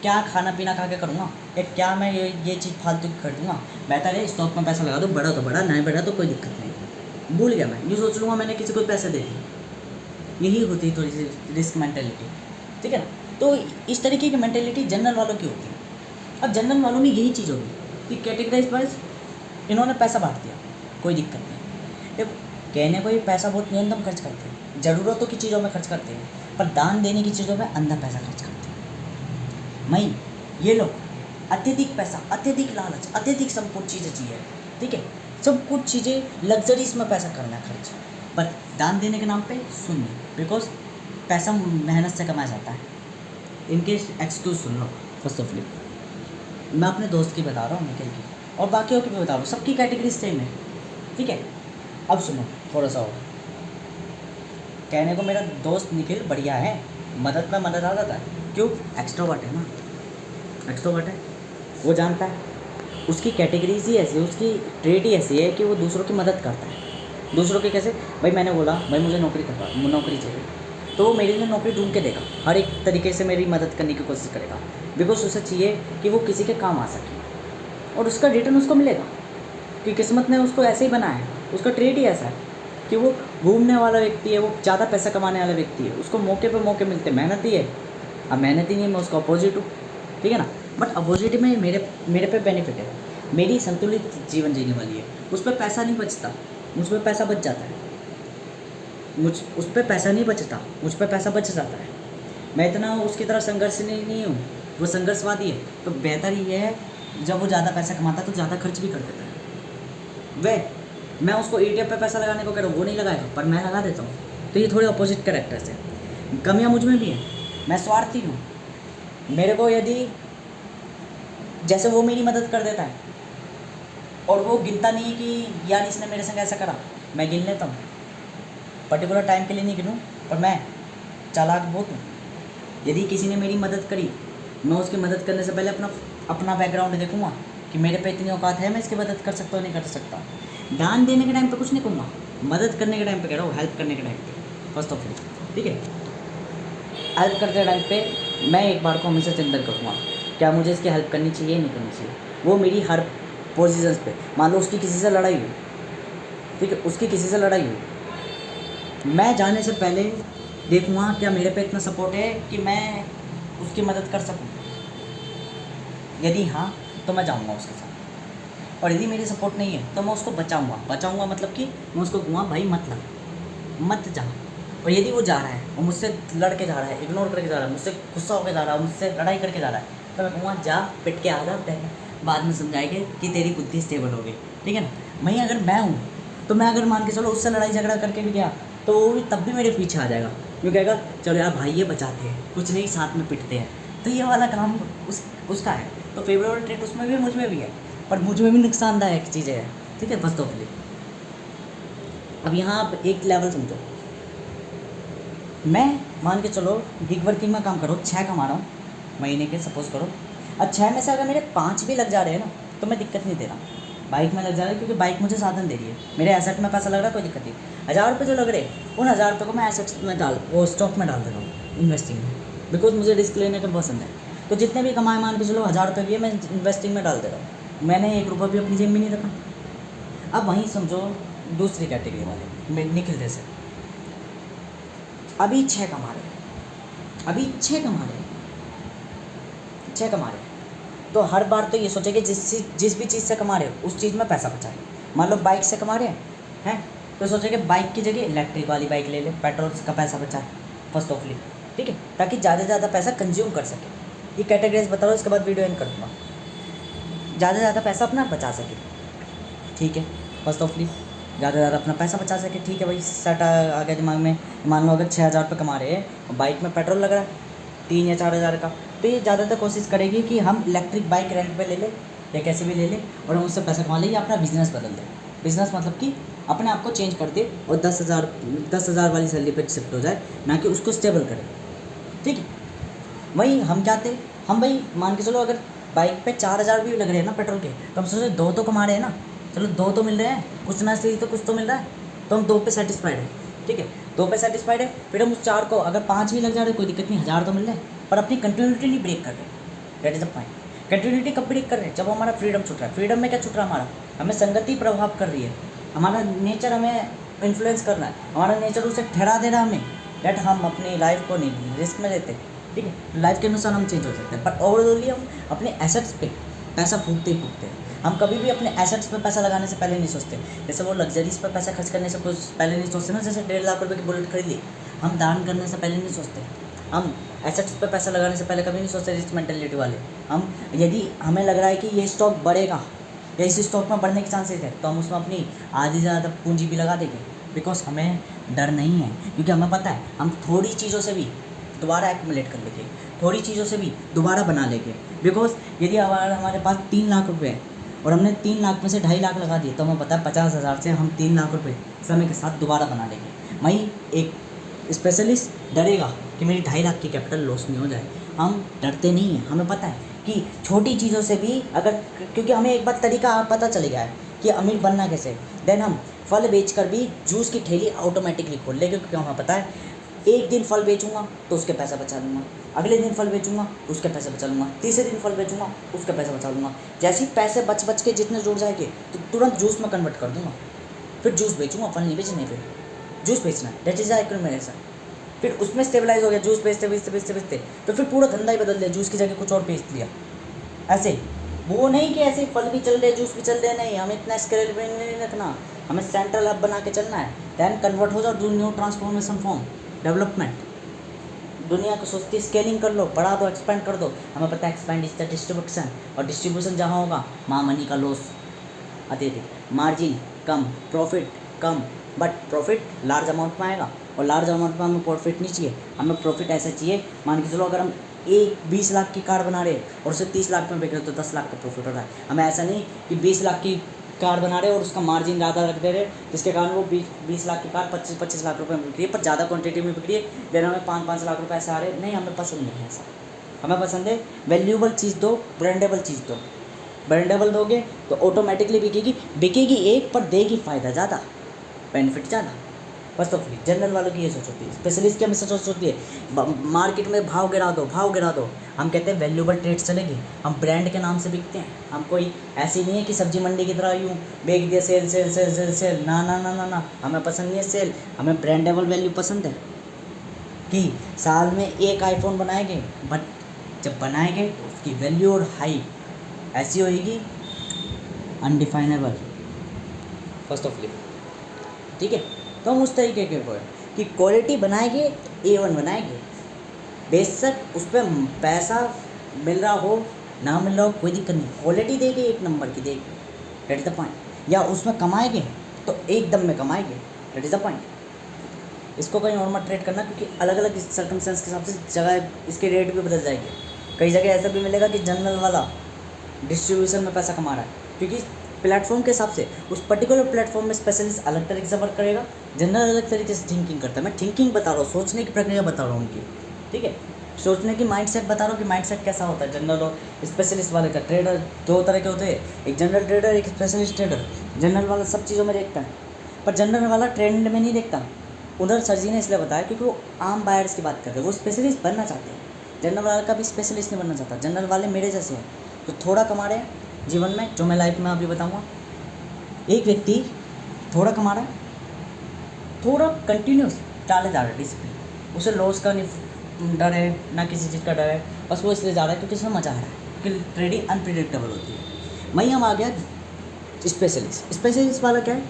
क्या खाना पीना खा के करूँगा, या क्या मैं ये चीज़ फालतू की खरीदूँगा, बेहतर है स्टॉक में पैसा लगा दो, बढ़ा तो बढ़ा, नहीं बढ़ा तो कोई दिक्कत नहीं। भूल गया मैं, ये सोच लूँगा मैंने किसी को पैसे दे दिए। यही होती है थोड़ी सी रिस्क मेंटेलिटी। ठीक है ना, तो इस तरीके की मेंटेलिटी जनरल वालों की होती है। अब जनरल वालों में यही चीज़ होगी कि कैटेगराइज वाइज इन्होंने पैसा बांट दिया, कोई दिक्कत नहीं। देखो कहने को ही पैसा बहुत न्यूनतम खर्च करते हैं, ज़रूरतों की चीज़ों में खर्च करते हैं, पर दान देने की चीज़ों में अंधा पैसा खर्च करते हैं। मैं ये लोग अत्यधिक पैसा, अत्यधिक लालच, अत्यधिक संपूर्ण चीज़ें चाहिए। ठीक है, सब कुछ चीज़ें लग्जरीज में पैसा करना है खर्च, पर दान देने के नाम पे शून्य, बिकॉज पैसा मेहनत से कमाया जाता है। इनके excuse soon low. First of all मैं अपने दोस्त की बता रहा हूँ, निखिल की, और बाकियों की भी बता रहा हूँ, सबकी कैटेगरी सेम है। ठीक है, अब सुनो थोड़ा सा और। कहने को मेरा दोस्त निखिल बढ़िया है, मदद में मदद आ जाता है, क्यों? एक्स्ट्रोवर्ट है ना, एक्स्ट्रोवर्ट है, वो जानता है उसकी कैटेगरीज ही ऐसी है, उसकी ट्रेड ही ऐसी है कि वो दूसरों की मदद करता है। दूसरों के कैसे? भाई मैंने बोला भाई मुझे नौकरी चाहिए, तो वो मेरे लिए नौकरी ढूंढ के देगा, हर एक तरीके से मेरी मदद करने की कोशिश करेगा, बिकॉज उसे चाहिए कि वो किसी के काम आ सके, और उसका रिटर्न उसको मिलेगा, कि किस्मत ने उसको ऐसे ही बनाया है। उसका ट्रेड ही ऐसा है कि वो घूमने वाला व्यक्ति है, वो ज़्यादा पैसा कमाने वाला व्यक्ति है, उसको मौके पे मौके मिलते हैं, मेहनती है। अब मेहनती नहीं है, मैं उसका अपोजिट हूँ। ठीक है ना, बट अपोजिट में मेरे पे बेनिफिट है, मेरी संतुलित जीवन जीने वाली है, उस पर पैसा नहीं बचता, मुझ पर पैसा बच जाता है। उस पर पैसा नहीं बचता, मुझ पर पैसा बच जाता है। मैं इतना उसकी तरह संघर्ष नहीं हूँ, वो संघर्षवादी है, तो बेहतर ये है जब वो ज़्यादा पैसा कमाता है तो ज़्यादा खर्च भी कर देता है। मैं उसको ETF पे पैसा लगाने को कह रहा हूँ, वो नहीं लगाएगा, पर मैं लगा देता हूँ। तो ये थोड़े अपोजिट कैरेक्टर्स हैं। कमियाँ मुझ में भी हैं, मैं स्वार्थी हूँ। मेरे को यदि जैसे वो मेरी मदद कर देता है और वो गिनता नहीं है कि यार इसने मेरे संग ऐसा करा, मैं गिन लेता हूँ, पर्टिकुलर टाइम के लिए नहीं गिनूँ, पर मैं चालाक बहुत हूँ। यदि किसी ने मेरी मदद करी, मैं उसकी मदद करने से पहले अपना बैकग्राउंड देखूँगा कि मेरे पे इतनी औकात है, मैं इसकी मदद कर सकता हूँ नहीं कर सकता। दान देने के टाइम पे कुछ नहीं कहूँगा, मदद करने के टाइम पे कह रहा हूँ, हेल्प करने के टाइम पे फर्स्ट ऑफ ऑल। ठीक है, हेल्प करते टाइम पे मैं एक बार को हमेशा चिंतन करूँगा, क्या मुझे इसकी हेल्प करनी चाहिए नहीं करनी चाहिए। वो मेरी हर पोजिशन पे, मान लो उसकी किसी से लड़ाई हुई, ठीक है, उसकी किसी से लड़ाई हुई, मैं जाने से पहले देखूँगा क्या मेरे पे इतना सपोर्ट है कि मैं उसकी मदद कर सकूँ। यदि हाँ तो मैं जाऊँगा उसके साथ, और यदि मेरी सपोर्ट नहीं है तो मैं उसको बचाऊँगा मतलब कि मैं उसको कहूँगा भाई मत जा। और यदि वो जा रहा है, वो मुझसे लड़ के जा रहा है, इग्नोर करके जा रहा है, मुझसे गुस्सा होकर जा रहा है, मुझसे लड़ाई करके जा रहा है, तो मैं कहूँगा जा पिट के आ जा, बाद में समझाएंगे कि तेरी बुद्धि स्टेबल हो गई। ठीक है ना। वहीं अगर मैं हूँ तो मैं अगर मान के चलो उससे लड़ाई झगड़ा करके भी गया तो वो भी तब भी मेरे पीछे आ जाएगा, क्यों कहेगा चलो यार भाई ये बचाते हैं, कुछ नहीं साथ में पिटते हैं। तो ये वाला काम उसका है। तो फेवरेबल ट्रेड उसमें भी मुझ में भी है, पर मुझ में भी नुकसानदायक चीज़ें हैं, ठीक है। फर्स्ट ऑफ ऑल अब यहाँ आप एक लेवल समझो, मैं मान के चलो गिग वर्किंग में काम करो, 6 कमा रहा हूँ महीने के, सपोज करो। अब 6 में से अगर मेरे 5 भी लग जा रहे हैं ना, तो मैं दिक्कत नहीं दे रहा। बाइक में लग जा रहा है क्योंकि बाइक मुझे साधन दे रही है, मेरे एसेट में पैसा लग रहा है, कोई दिक्कत नहीं। 1000 रुपये जो लग रहे हैं, उन 1000 रुपये को मैं एसेट्स में वो स्टॉक में डाल दे रहा हूँ, इन्वेस्टिंग में, बिकॉज मुझे रिस्क लेने का पसंद है। तो जितने भी कमाए मान के चलो 1000 रुपये भी है, मैं इन्वेस्टिंग में डाल दे रहा हूँ, मैंने 1 रुपये भी अपनी जेब में नहीं रखा। अब वहीं समझो दूसरी कैटेगरी वाले निखिल जैसे, अभी 6 कमा रहे हैं, अभी 6 कमा रहे हैं, 6 कमा रहे हैं, तो हर बार तो ये सोचे कि जिस भी चीज़ से कमा रहे हो उस चीज़ में पैसा बचाए। मान लो बाइक से कमा रहे हैं तो सोचे कि बाइक की जगह इलेक्ट्रिक वाली बाइक ले ले, पेट्रोल का पैसा बचाए फर्स्ट ऑफली, ठीक है, ताकि ज़्यादा से ज़्यादा पैसा कंज्यूम कर सके। ये कैटेगरीज बता रहा हूँ, इसके बाद वीडियो एंड कर दूँगा। ज़्यादा से ज़्यादा पैसा अपना बचा सके, ठीक है, फर्स्ट ऑफली ज़्यादा से ज़्यादा अपना पैसा बचा सके, ठीक है भाई, सेट आ गया दिमाग में। मान लो अगर 6000 रुपये कमा रहे हैं और बाइक में पेट्रोल लग रहा है 3 या 4000 का, तो ये ज़्यादातर कोशिश करेगी कि हम इलेक्ट्रिक बाइक रेंट पे ले लें या कैसे भी ले लें और हम उससे पैसा कमा लें या अपना बिज़नेस बदल दें। बिज़नेस मतलब कि अपने आप को चेंज कर दे और 10,000 वाली सैलरी पे शिफ्ट हो जाए, ना कि उसको स्टेबल करें, ठीक है। वही हम क्या थे, हम भाई मान के चलो अगर बाइक पे 4000 भी लग रहे हैं ना पेट्रोल के, तो हम सोचे 2 तो कमा रहे हैं ना, चलो 2 तो मिल रहे हैं, कुछ ना सही तो कुछ तो मिल रहा है, तो हम 2 पे सेटिस्फाइड है, ठीक है, 2 पे सेटिस्फाइड है। फिर हम उस 4 को अगर 5 भी लग जा रहे कोई दिक्कत नहीं, 1000 तो मिल रहे हैं, पर अपनी कंटिन्यूटी नहीं ब्रेक कर रहे। That is the point. Continuity कब ब्रेक कर रहे हैं, जब हमारा फ्रीडम छूट रहा है। फ्रीडम में क्या छूट रहा है, हमारा हमें संगति प्रभाव कर रही है, हमारा नेचर हमें इन्फ्लुएंस कर रहा है, हमारा नेचर उसे ठहरा दे रहा है हमें, दैट हम अपनी लाइफ को नहीं रिस्क में लेते, ठीक है। लाइफ के अनुसार हम चेंज हो सकते हैं, पर ओवरऑली हम अपने एसेट्स पे पैसा फूकते ही फूकते हैं। हम कभी भी अपने एसेट्स पे पैसा लगाने से पहले नहीं सोचते, जैसे वो लग्जरीज पर पैसा खर्च करने से कुछ पहले नहीं सोचते ना, जैसे 1.5 लाख रुपए की बुलेट खरीद ली, हम दान करने से पहले नहीं सोचते, हम एसेट्स पे पैसा लगाने से पहले कभी नहीं सोचते रिच मेंटेलिटी वाले। हम यदि हमें लग रहा है कि ये स्टॉक बढ़ेगा या इस स्टॉक में बढ़ने के चांसेस है, तो हम उसमें अपनी आधी से ज़्यादा पूंजी भी लगा देंगे, बिकॉज हमें डर नहीं है, क्योंकि हमें पता है हम थोड़ी चीज़ों से भी दोबारा एक्यूमुलेट कर लेंगे, थोड़ी चीज़ों से भी दोबारा बना लेंगे। बिकॉज यदि हमारे पास 3 लाख रुपए है और हमने 3 लाख में से 2.5 लाख लगा दिए, तो हमें पता है 50,000 से हम 3 लाख रुपए समय के साथ दोबारा बना लेंगे। वहीं एक स्पेशलिस्ट डरेगा कि मेरी 2.5 लाख की कैपिटल लॉस नहीं हो जाए। हम डरते नहीं हैं, हमें पता है कि छोटी चीज़ों से भी अगर, क्योंकि हमें एक बार तरीका पता चल गया है कि अमीर बनना कैसे, देन हम फल बेचकर भी जूस की ठेली ऑटोमेटिकली खोल लेंगे, क्योंकि हमें पता है एक दिन फल बेचूंगा तो उसके पैसा बचा लूँगा, अगले दिन फल बेचूंगा उसके पैसे बचा लूँगा, तीसरे दिन फल बेचूंगा उसके पैसा बचा लूँगा। जैसे ही पैसे बच के जितने जुड़ जाएंगे तो तुरंत जूस में कन्वर्ट कर दूँगा, फिर जूस बेचूंगा, फल नहीं बेचने, फिर जूस बेचना है, दैट इज़ मेरे साथ। फिर उसमें स्टेबलाइज हो गया, जूस बेचते तो फिर पूरा धंधा ही बदल दिया, जूस की जगह कुछ और बेच दिया। ऐसे वो नहीं कि ऐसे फल भी चल रहे जूस भी चल रहे, नहीं, हमें इतना स्केल पे नहीं रखना, हमें सेंट्रल हब बना के चलना है। दैन कन्वर्ट हो जाओ, do new transformation form development. दुनिया को सोचती स्केलिंग कर लो, बढ़ा दो, एक्सपेंड कर दो। हमें पता है एक्सपेंड इज द डिस्ट्रीब्यूशन, और डिस्ट्रीब्यूशन जहाँ होगा वहाँ मनी का लॉस आते थे, margin come, profit come, but profit large amount में आएगा, और लार्ज अमाउंट में हमें प्रॉफिट नहीं चाहिए, हमें प्रॉफिट ऐसा चाहिए, मान के चलो अगर हम 20 लाख की कार बना रहे हैं और उसे 30 लाख में बेच रहे तो 10 लाख का प्रॉफिट हो रहा है। हमें ऐसा नहीं कि 20 लाख की कार बना रहे और उसका मार्जिन ज़्यादा रख दे रहे, जिसके कारण वो 20 लाख की कार 25 लाख रुपए में बिक रही है, पर ज़्यादा क्वांटिटी में बिक रही है, देना हमें 5 लाख रुपए ऐसे आ रहे। नहीं, हमें पसंद नहीं है ऐसा, हमें पसंद है वैल्यूएबल चीज़ दो, ब्रांडेबल चीज़ दो। ब्रांडेबल दोगे तो ऑटोमेटिकली बिकेगी एक, पर देगी फ़ायदा ज़्यादा, बेनिफिट ज़्यादा। बस तो जनरल वालों की ये सोच होती है, स्पेशलिस्ट की हमें सोच होती है मार्केट में भाव गिरा दो। हम कहते हैं वैल्यूएबल ट्रेड्स चलेगी, हम ब्रांड के नाम से बिकते हैं। हम कोई ऐसी नहीं है कि सब्जी मंडी की तरह यूँ बेच दिया sale sale sale sale sale, ना ना ना ना ना, हमें पसंद नहीं है सेल, हमें ब्रांडेबल वैल्यू पसंद है कि साल में एक आईफोन बनाएंगे, बट जब बनाएंगे तो उसकी वैल्यू और हाइप ऐसी होएगी अनडिफाइनेबल फर्स्ट ऑफ ऑल, ठीक है। तो हम उस तरीके के को कि क्वालिटी बनाएंगे, A1 बनाएंगे, बेशक उस पर पैसा मिल रहा हो ना मिल रहा हो कोई दिक्कत नहीं, क्वालिटी देंगे एक नंबर की देंगे, दैट इज़ द पॉइंट। या उसमें कमाएंगे तो एकदम में कमाएंगे, दैट इज़ द पॉइंट। इसको कहीं और मत ट्रेड करना, क्योंकि अलग अलग सर्कमस्टेंस के हिसाब से जगह इसके रेट भी बदल जाएंगे। कई जगह ऐसा भी मिलेगा कि जनरल वाला डिस्ट्रीब्यूशन में पैसा कमा रहा है, क्योंकि प्लेटफॉर्म के हिसाब से उस पर्टिकुलर प्लेटफॉर्म में स्पेशलिस्ट अलग तरीके से वर्क करेगा, जनरल अलग तरीके से थिंकिंग करता है। मैं थिंकिंग बता रहा हूँ, सोचने की प्रक्रिया बता रहा हूँ उनकी, ठीक है, सोचने की माइंडसेट बता रहा हूँ कि माइंडसेट कैसा होता है जनरल और स्पेशलिस्ट वाले का। ट्रेडर दो तरह के होते हैं, एक जनरल ट्रेडर, एक स्पेशलिस्ट ट्रेडर। जनरल वाला सब चीज़ों में देखता है, पर जनरल वाला ट्रेंड में नहीं देखता। उधर सर जी ने इसलिए बताया क्योंकि वो आम बायर्स की बात कर रहे हैं, वो स्पेशलिस्ट बनना चाहते हैं। जनरल वाला का भी स्पेशलिस्ट नहीं बनना चाहता। जनरल वाले मेरे जैसे हैं जो थोड़ा कमा रहे हैं जीवन में, जो मैं लाइफ में अभी बताऊँगा। एक व्यक्ति थोड़ा कमा रहा है, थोड़ा कंटिन्यूस डाले जा रहा है डिसिप्लिन, उसे लॉस का नहीं डर है, ना किसी चीज़ का डर है, बस वो इसलिए जा रहा है क्योंकि उसमें मज़ा आ रहा है, क्योंकि ट्रेडिंग अनप्रिडिक्टेबल होती है। वहीं हम आ गया स्पेशलिस्ट। स्पेशलिस्ट वाला क्या है,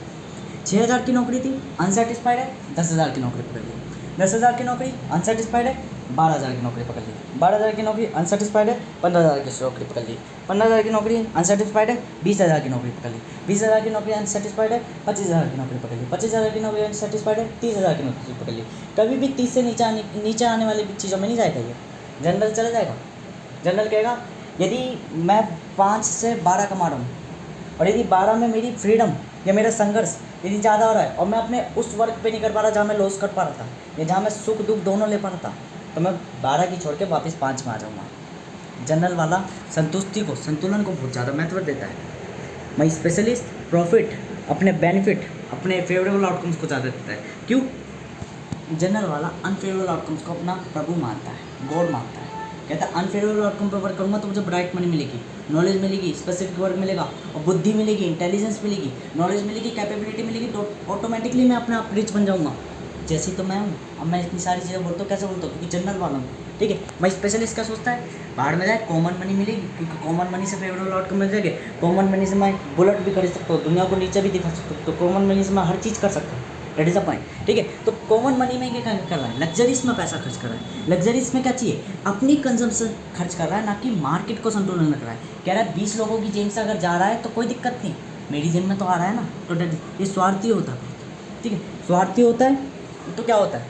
6,000 की नौकरी थी, अनसेटिस्फाइड है, 10,000 की नौकरी पकड़ ली। 10,000 की नौकरी अनसेटिस्फाइड है, 12,000 की नौकरी पकड़ ली। 12,000 की नौकरी अनसेटिस्फाइड है, 15,000 की नौकरी पकड़ ली। 15,000 की नौकरी अनसेटिस्फाइड है, 20,000 की नौकरी पकड़ ली। 20,000 की नौकरी अनसेटिस्फाइड है, 25,000 की नौकरी पकड़ ली। 25,000 की नौकरी अनसेटिस्फाइड है, 30,000 की नौकरी पकड़ ली। कभी भी 30 से नीचे आने वाली चीज़ों में नहीं जाएगा ये। जनरल चला जाएगा। जनरल कहेगा यदि मैं 5 से 12 कमा रहा हूँ और यदि 12 में मेरी फ्रीडम या मेरा संघर्ष यदि ज़्यादा हो रहा है और मैं अपने उस वर्क पे नहीं कर पा रहा जहाँ मैं लॉस कर पा रहा था या जहाँ मैं सुख दुख दोनों ले पा रहा था, तो मैं 12 की छोड़ के वापस 5 में आ जाऊँगा। जनरल वाला संतुष्टि को, संतुलन को बहुत ज़्यादा महत्व देता है। मैं स्पेशलिस्ट प्रॉफिट, अपने बेनिफिट, अपने फेवरेबल आउटकम्स को ज़्यादा देता है। क्यों? जनरल वाला अनफेवरेबल आउटकम्स को अपना प्रभु मानता है, गॉड मानता है। कहता है अनफेवरेबल आउटकम पर वर्क करूँगा तो मुझे ब्राइट मनी मिलेगी, नॉलेज मिलेगी, स्पेसिफिक वर्क मिलेगा और बुद्धि मिलेगी, इंटेलिजेंस मिलेगी, नॉलेज मिलेगी, कैपेबिलिटी मिलेगी, तो ऑटोमेटिकली मैं अपने आप रिच बन जाऊँगा। जैसे ही तो मैं हूँ, अब मैं इतनी सारी चीज़ें बोलता हूँ, कैसे बोलता हूँ? क्योंकि जनरल वाला हूँ, ठीक है। मैं स्पेशलिस्ट क्या सोचता है, बाहर में जाए कॉमन मनी मिलेगी, क्योंकि कॉमन मनी से फेवरेबल आउटकम मिल जाएंगे। कॉमन मनी से मैं बुलेट भी खरीद सकता हूँ, दुनिया को नीचे भी दिखा सकता हूँ, तो कॉमन मनी से मैं हर चीज़ कर सकता हूँ। दैट इज़ द पॉइंट, ठीक है। तो कॉमन मनी में क्या कर रहा है, लग्जरीज में पैसा खर्च कर रहा है। लग्जरीज में क्या चाहिए, अपनी कंजम्पशन खर्च कर रहा है, ना कि मार्केट को संतुलन रख रहा है। कह रहा है 20 लोगों की जेब से अगर जा रहा है तो कोई दिक्कत नहीं, मेरी जेब में तो आ रहा है ना, तो ये स्वार्थी होता है, ठीक है। स्वार्थी होता है तो क्या होता है,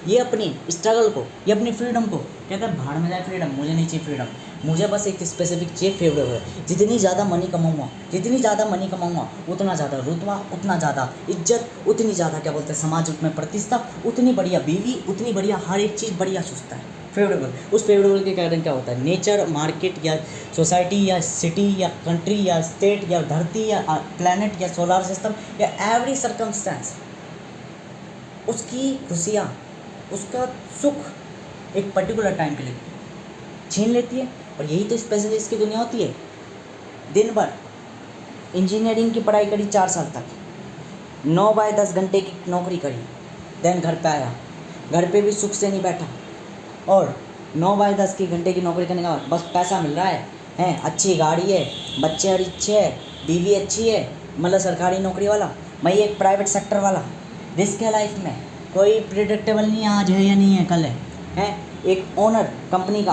ये अपनी स्ट्रगल को, ये अपनी फ्रीडम को कहता है भाड़ में जाए फ्रीडम, मुझे नहीं चाहिए फ्रीडम, मुझे बस एक स्पेसिफिक चाहिए फेवरेबल। जितनी ज़्यादा मनी कमाऊँगा, जितनी ज़्यादा मनी कमाऊँगा उतना ज़्यादा रुतबा, उतना ज़्यादा इज्जत, उतनी ज़्यादा क्या बोलते हैं समाज में प्रतिष्ठा, उतनी बढ़िया बीवी, उतनी बढ़िया हर एक चीज़ बढ़िया सोचता है। फेवरेबल, उस फेवरेबल के कारण क्या होता है, नेचर, मार्केट या सोसाइटी या सिटी या कंट्री या स्टेट या धरती या प्लैनेट या सोलर सिस्टम या एवरी सर्कमस्टेंस उसकी खुशियाँ, उसका सुख एक पर्टिकुलर टाइम के लिए छीन लेती है। और यही तो स्पेशलिस्ट की दुनिया होती है। दिन भर इंजीनियरिंग की पढ़ाई करी 4 साल तक, 9 बाय 10 घंटे की नौकरी करी, देन घर पे आया, घर पे भी सुख से नहीं बैठा, और 9 बाय 10 की घंटे की नौकरी करने के बाद बस पैसा मिल रहा है, अच्छी गाड़ी है, बच्चे अच्छे हैं, बीवी अच्छी है, मतलब सरकारी नौकरी वाला, मैं एक प्राइवेट सेक्टर वाला। रिस्क है लाइफ में, कोई प्रिडिक्टेबल नहीं है, आज है या नहीं है, कल है। एक ओनर कंपनी का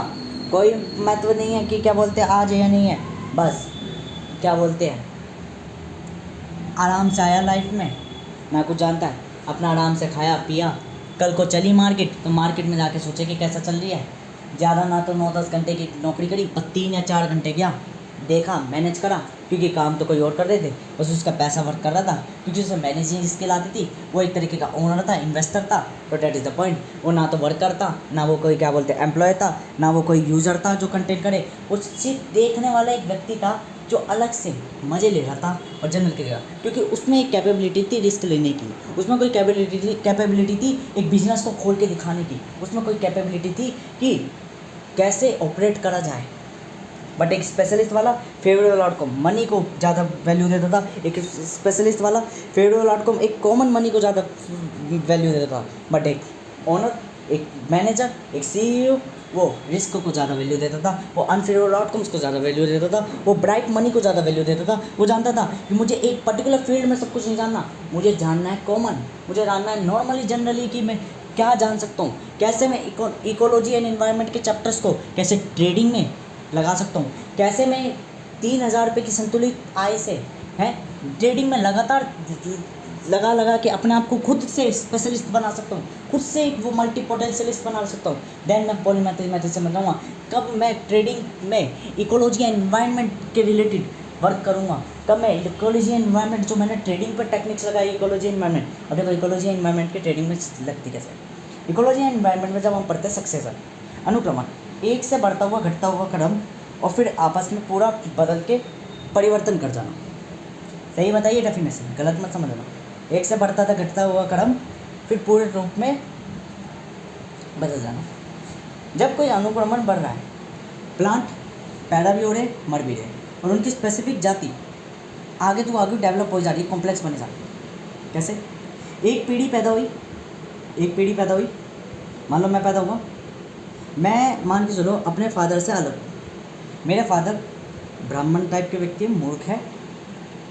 कोई महत्व नहीं है कि क्या बोलते हैं आज है या नहीं है, बस क्या बोलते हैं आराम से आया लाइफ में, ना कुछ जानता है, अपना आराम से खाया पिया, कल को चली मार्केट तो मार्केट में जाके सोचे कि कैसा चल रही है। ज़्यादा ना तो 9-10 घंटे की नौकरी करी, 3 या 4 घंटे गया, देखा, मैनेज करा, क्योंकि काम तो कोई और कर रहे थे, बस उसका पैसा वर्क कर रहा था, क्योंकि उसे मैनेजिंग स्किल आती थी, वो एक तरीके का ओनर था, इन्वेस्टर था। तो डैट इज़ द पॉइंट, वो ना तो वर्कर था, ना वो कोई क्या बोलते हैं एम्प्लॉय था, ना वो कोई यूज़र था जो कंटेंट करे, वो सिर्फ देखने वाला एक व्यक्ति था जो अलग से मज़े ले रहा था और जनरल की जगह, क्योंकि उसमें एक कैपेबिलिटी थी रिस्क लेने की, उसमें कोई कैपेबिलिटी थी एक बिजनेस को खोल के दिखाने की, उसमें कोई कैपेबिलिटी थी कि कैसे ऑपरेट करा जाए। बट एक स्पेशलिस्ट वाला फेवरेबल आउटकम, मनी को ज़्यादा वैल्यू देता था। एक स्पेशलिस्ट वाला फेवरेबल आउटकम, एक कॉमन मनी को ज़्यादा वैल्यू देता था। बट एक ओनर, एक मैनेजर, एक CEO वो रिस्क को ज़्यादा वैल्यू देता था, वो अनफेवरेबल आउटकम्स को ज़्यादा वैल्यू देता था, वो ब्राइट मनी को ज़्यादा वैल्यू देता था। वो जानता था कि मुझे एक पर्टिकुलर फील्ड में सब कुछ नहीं जानना, मुझे जानना है कॉमन, मुझे जानना है नॉर्मली जनरली कि मैं क्या जान सकता हूँ, कैसे मैं इकोलॉजी एंड एनवायरनमेंट के चैप्टर्स को कैसे ट्रेडिंग में लगा सकता हूँ, कैसे मैं 3,000 रुपये की संतुलित आय से ट्रेडिंग में लगातार लगा के अपने आप को खुद से स्पेशलिस्ट बना सकता हूँ, खुद से एक वो मल्टी पोटेंशियलिस्ट बना सकता हूँ। देन मैं पॉलीमैथ से समझ जाऊँगा कब मैं ट्रेडिंग में इकोलॉजी एंड एनवायरनमेंट के रिलेटेड वर्क करूँगा, कब मैं इकोलॉजी एंड एनवायरनमेंट जो मैंने ट्रेडिंग पर टेक्निक्स लगाई इकोलॉजी एंड एनवायरनमेंट। अब देखो इकोलॉजी एंड एनवायरनमेंट के ट्रेडिंग में लगती कैसे। इकोलॉजी एंड एनवायरनमेंट में जब हम पढ़ते हैं सक्सेसर अनुक्रमण, एक से बढ़ता हुआ घटता हुआ क्रम और फिर आपस में पूरा बदल के परिवर्तन कर जाना। सही बताइए डेफिनेशन, गलत मत समझना। एक से बढ़ता था घटता हुआ क्रम फिर पूरे रूप में बदल जाना। जब कोई अनुक्रमण बढ़ रहा है, प्लांट पैदा भी हो रहे मर भी रहे और उनकी स्पेसिफिक जाति आगे तो आगे डेवलप हो जा रही है, कॉम्प्लेक्स बने जा रही है। कैसे? एक पीढ़ी पैदा हुई, मान लो मैं पैदा हुआ, मैं मान के चलो अपने फादर से अलग हूँ। मेरे फादर ब्राह्मण टाइप के व्यक्ति है, मूर्ख है,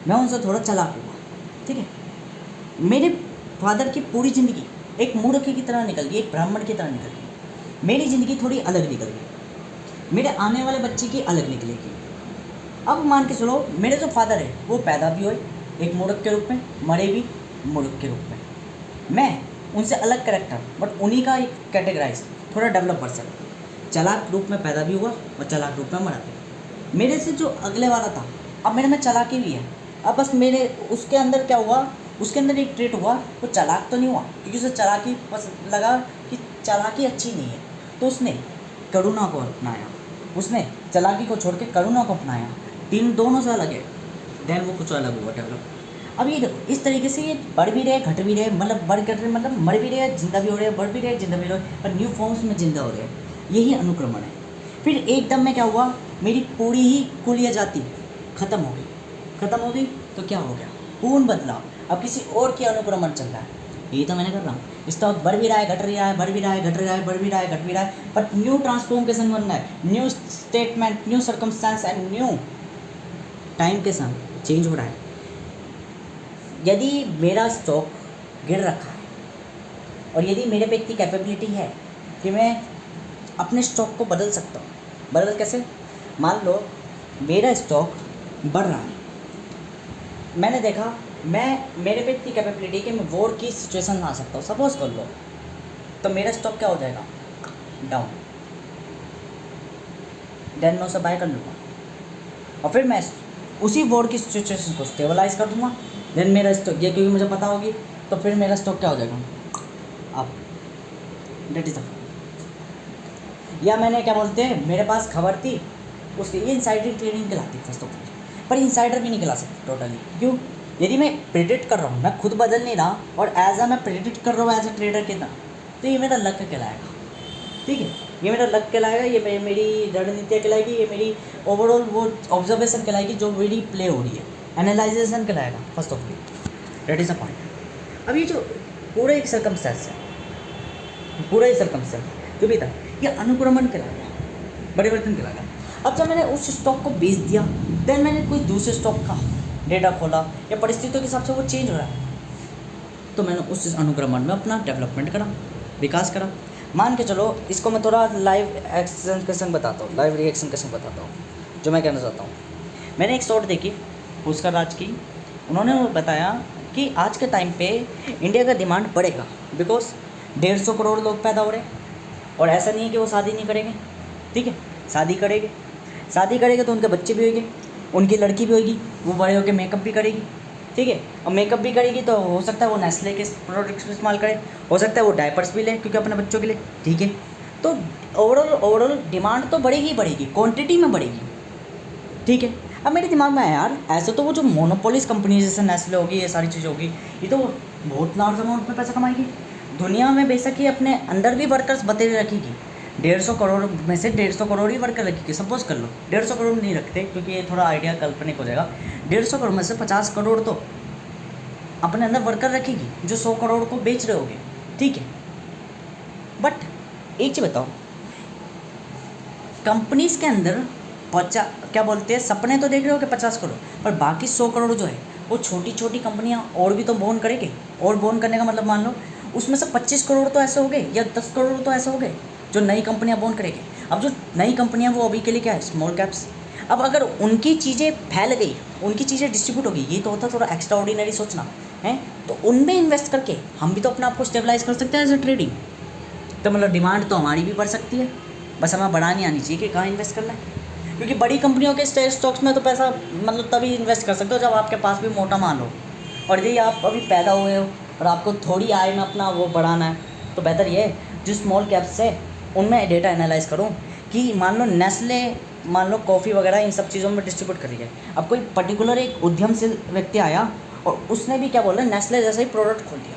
मैं उनसे थोड़ा चालाक हुआ, ठीक है। मेरे फादर की पूरी ज़िंदगी एक मूर्ख की तरह निकल गई, एक ब्राह्मण की तरह निकल गई। मेरी ज़िंदगी थोड़ी अलग निकल गई, मेरे आने वाले बच्चे की अलग निकलेगी। अब मान के चलो मेरे जो फादर है वो पैदा भी हुए एक मूर्ख के रूप में, मरे भी मूर्ख के रूप में। मैं उनसे अलग कैरेक्टर बट उन्हीं का एक कैटेगराइज थोड़ा डेवलप वर्सन, चालाक रूप में पैदा भी हुआ और चालाक रूप में मरा भी। मेरे से जो अगले वाला था, अब मेरे में चालाकी भी है। अब बस मेरे उसके अंदर क्या हुआ, उसके अंदर एक ट्रेट हुआ, वो चालाक तो नहीं हुआ क्योंकि उसे चालाकी बस लगा कि चालाकी अच्छी नहीं है, तो उसने करुणा को अपनाया, उसने चालाकी को छोड़ के करुणा को अपनाया। तीन दोनों से अलग है, देन वो कुछ अलग हुआ डेवलप। अब ये देखो इस तरीके से ये बढ़ भी रहे घट भी रहे, मतलब बढ़ घट रहे मतलब मर भी रहे जिंदा भी हो रहे, बढ़ भी रहे जिंदा भी हो रहे, पर न्यू फॉर्म्स में जिंदा हो रहे हैं। यही अनुक्रमण है। फिर एकदम में क्या हुआ, मेरी पूरी ही कुलीय जाति खत्म हो गई तो क्या हो गया, पूर्ण बदलाव। अब किसी और की अनुक्रमण चल रहा है, यही तो मैंने कर रहा हूँ। स्टॉक बढ़ भी रहा है घट रहा है, बढ़ भी रहा है घट रहा है, बढ़ भी रहा है घट भी रहा है, बट न्यू ट्रांसफॉर्मेशन बन रहा है, new statement, new circumstance and new time के साथ चेंज हो रहा है। यदि मेरा स्टॉक गिर रखा है और यदि मेरे पे इतनी कैपेबिलिटी है कि मैं अपने स्टॉक को बदल सकता हूँ, बदल कैसे? मान लो मेरा स्टॉक बढ़ रहा है, मैंने देखा मेरे पे इतनी कैपेबिलिटी कि मैं वॉर की सिचुएशन में आ सकता हूँ, सपोज कर लो, तो मेरा स्टॉक क्या हो जाएगा, डाउन। देन मैं उसे बाय कर लूँगा और फिर मैं उसी वॉर की सिचुएशन को स्टेबलाइज कर दूँगा। देन मेरा स्टॉक ये क्योंकि मुझे पता होगी तो फिर मेरा स्टॉक क्या हो जाएगा, अप। डेट इज या मैंने क्या बोलते हैं, मेरे पास खबर थी उसकी, ये इनसाइडर ट्रेडिंग कहलाती है फर्स्ट ऑफ ऑल, पर इनसाइडर भी नहीं कहला सकती टोटली। क्यों? यदि मैं प्रेडिक्ट कर रहा हूँ, मैं खुद बदल नहीं रहा और एज मैं प्रेडिक्ट कर रहा हूँ एज ए ट्रेडर के तरह, तो ये मेरा लक कहलाएगा, ठीक है। ये मेरा लक कहलाएगा, ये मेरी रणनीति कहलाएगी, ये मेरी ओवरऑल वो ऑब्जर्वेशन कहलाएगी जो मेरी प्ले हो रही है, एनालाइजेशन कहलाएगा first of all. That is a point. अब ये जो पूरा एक सर्कमस्टेंस है, पूरा ही सर्कमस्टेंस जो भी था, ये अनुक्रमण कहलाएगा, परिवर्तन कहलाएगा। अब जब मैंने उस स्टॉक को बेच दिया, देन मैंने कोई दूसरे स्टॉक का डेटा खोला या परिस्थितियों के हिसाब से वो चेंज हो रहा है, तो मैंने उस अनुक्रमण में अपना डेवलपमेंट करा, विकास करा। मान के चलो इसको मैं थोड़ा लाइव एक्शन के संग बताता हूँ, लाइव रिएक्शन के संग बताता हूँ जो मैं कहना चाहता हूँ। मैंने एक शॉर्ट देखी पुष्कर राज की, उन्होंने बताया कि आज के टाइम पे इंडिया का डिमांड बढ़ेगा बिकॉज 150 करोड़ लोग पैदा हो रहे हैं, और ऐसा नहीं है कि वो शादी नहीं करेंगे, ठीक है, शादी करेंगे तो उनके बच्चे भी होंगे, उनकी लड़की भी होगी, वो बड़े होकर मेकअप भी करेगी, ठीक है। और मेकअप भी करेगी तो हो सकता है वो नेस्ले के प्रोडक्ट्स इस्तेमाल करे, हो सकता है वो डायपर्स भी ले क्योंकि अपने बच्चों के लिए, ठीक है। तो ओवरऑल डिमांड तो बढ़ेगी, क्वांटिटी में बढ़ेगी, ठीक है। अब मेरे दिमाग में आया यार, ऐसे तो वो जो मोनोपोलिस कंपनी जैसे नेस्ले होगी, ये सारी चीज़ें होगी, ये तो बहुत लार्ज अमाउंट में पैसा कमाएगी। दुनिया में बेशक ही अपने अंदर भी वर्कर्स बतेरे रखेगी, 150 करोड़ में से 150 करोड़ ही वर्कर रखेगी, सपोज कर लो 150 करोड़ नहीं रखते क्योंकि ये थोड़ा आइडिया काल्पनिक हो जाएगा। 150 करोड़ में से 50 करोड़ तो अपने अंदर वर्कर रखेगी जो 100 करोड़ को बेच रहे होगे, ठीक है। बट एक चीज़ बताओ, कंपनीज के अंदर क्या बोलते हैं, सपने तो देख रहे हो कि 50 करोड़, पर बाकी 100 करोड़ जो है वो छोटी छोटी कंपनियां और भी तो बोन करेंगे, और बोन करने का मतलब मान लो उसमें से 25 करोड़ तो ऐसे हो गए या 10 करोड़ तो ऐसे हो गए जो नई कंपनियां बोन करेंगे। अब जो नई कंपनियां वो अभी के लिए क्या है, स्मॉल कैप्स। अब अगर उनकी चीज़ें फैल गई, उनकी चीज़ें डिस्ट्रीब्यूट हो गई, ये तो होता थोड़ा एक्स्ट्रा ऑर्डिनरी सोचना है, तो उनमें इन्वेस्ट करके हम भी तो अपने आप को स्टेबलाइज कर सकते हैं एज ए ट्रेडिंग। तो मतलब डिमांड तो हमारी भी बढ़ सकती है, बस हमें बढ़ानी आनी चाहिए कि कहाँ इन्वेस्ट करना है। क्योंकि बड़ी कंपनियों के स्टॉक्स में तो पैसा मतलब तभी इन्वेस्ट कर सकते हो जब आपके पास भी मोटा माल हो, और यदि आप अभी पैदा हुए हो और आपको थोड़ी आय में अपना वो बढ़ाना है, तो बेहतर ये है जो स्मॉल कैप्स है उनमें डेटा एनालाइज करो कि मान लो नेस्ले, मान लो कॉफ़ी वगैरह इन सब चीज़ों में डिस्ट्रीब्यूट कर रही है। अब कोई पर्टिकुलर एक उद्यमशील व्यक्ति आया और उसने भी क्या बोला, नेस्ले जैसा ही प्रोडक्ट खोल दिया,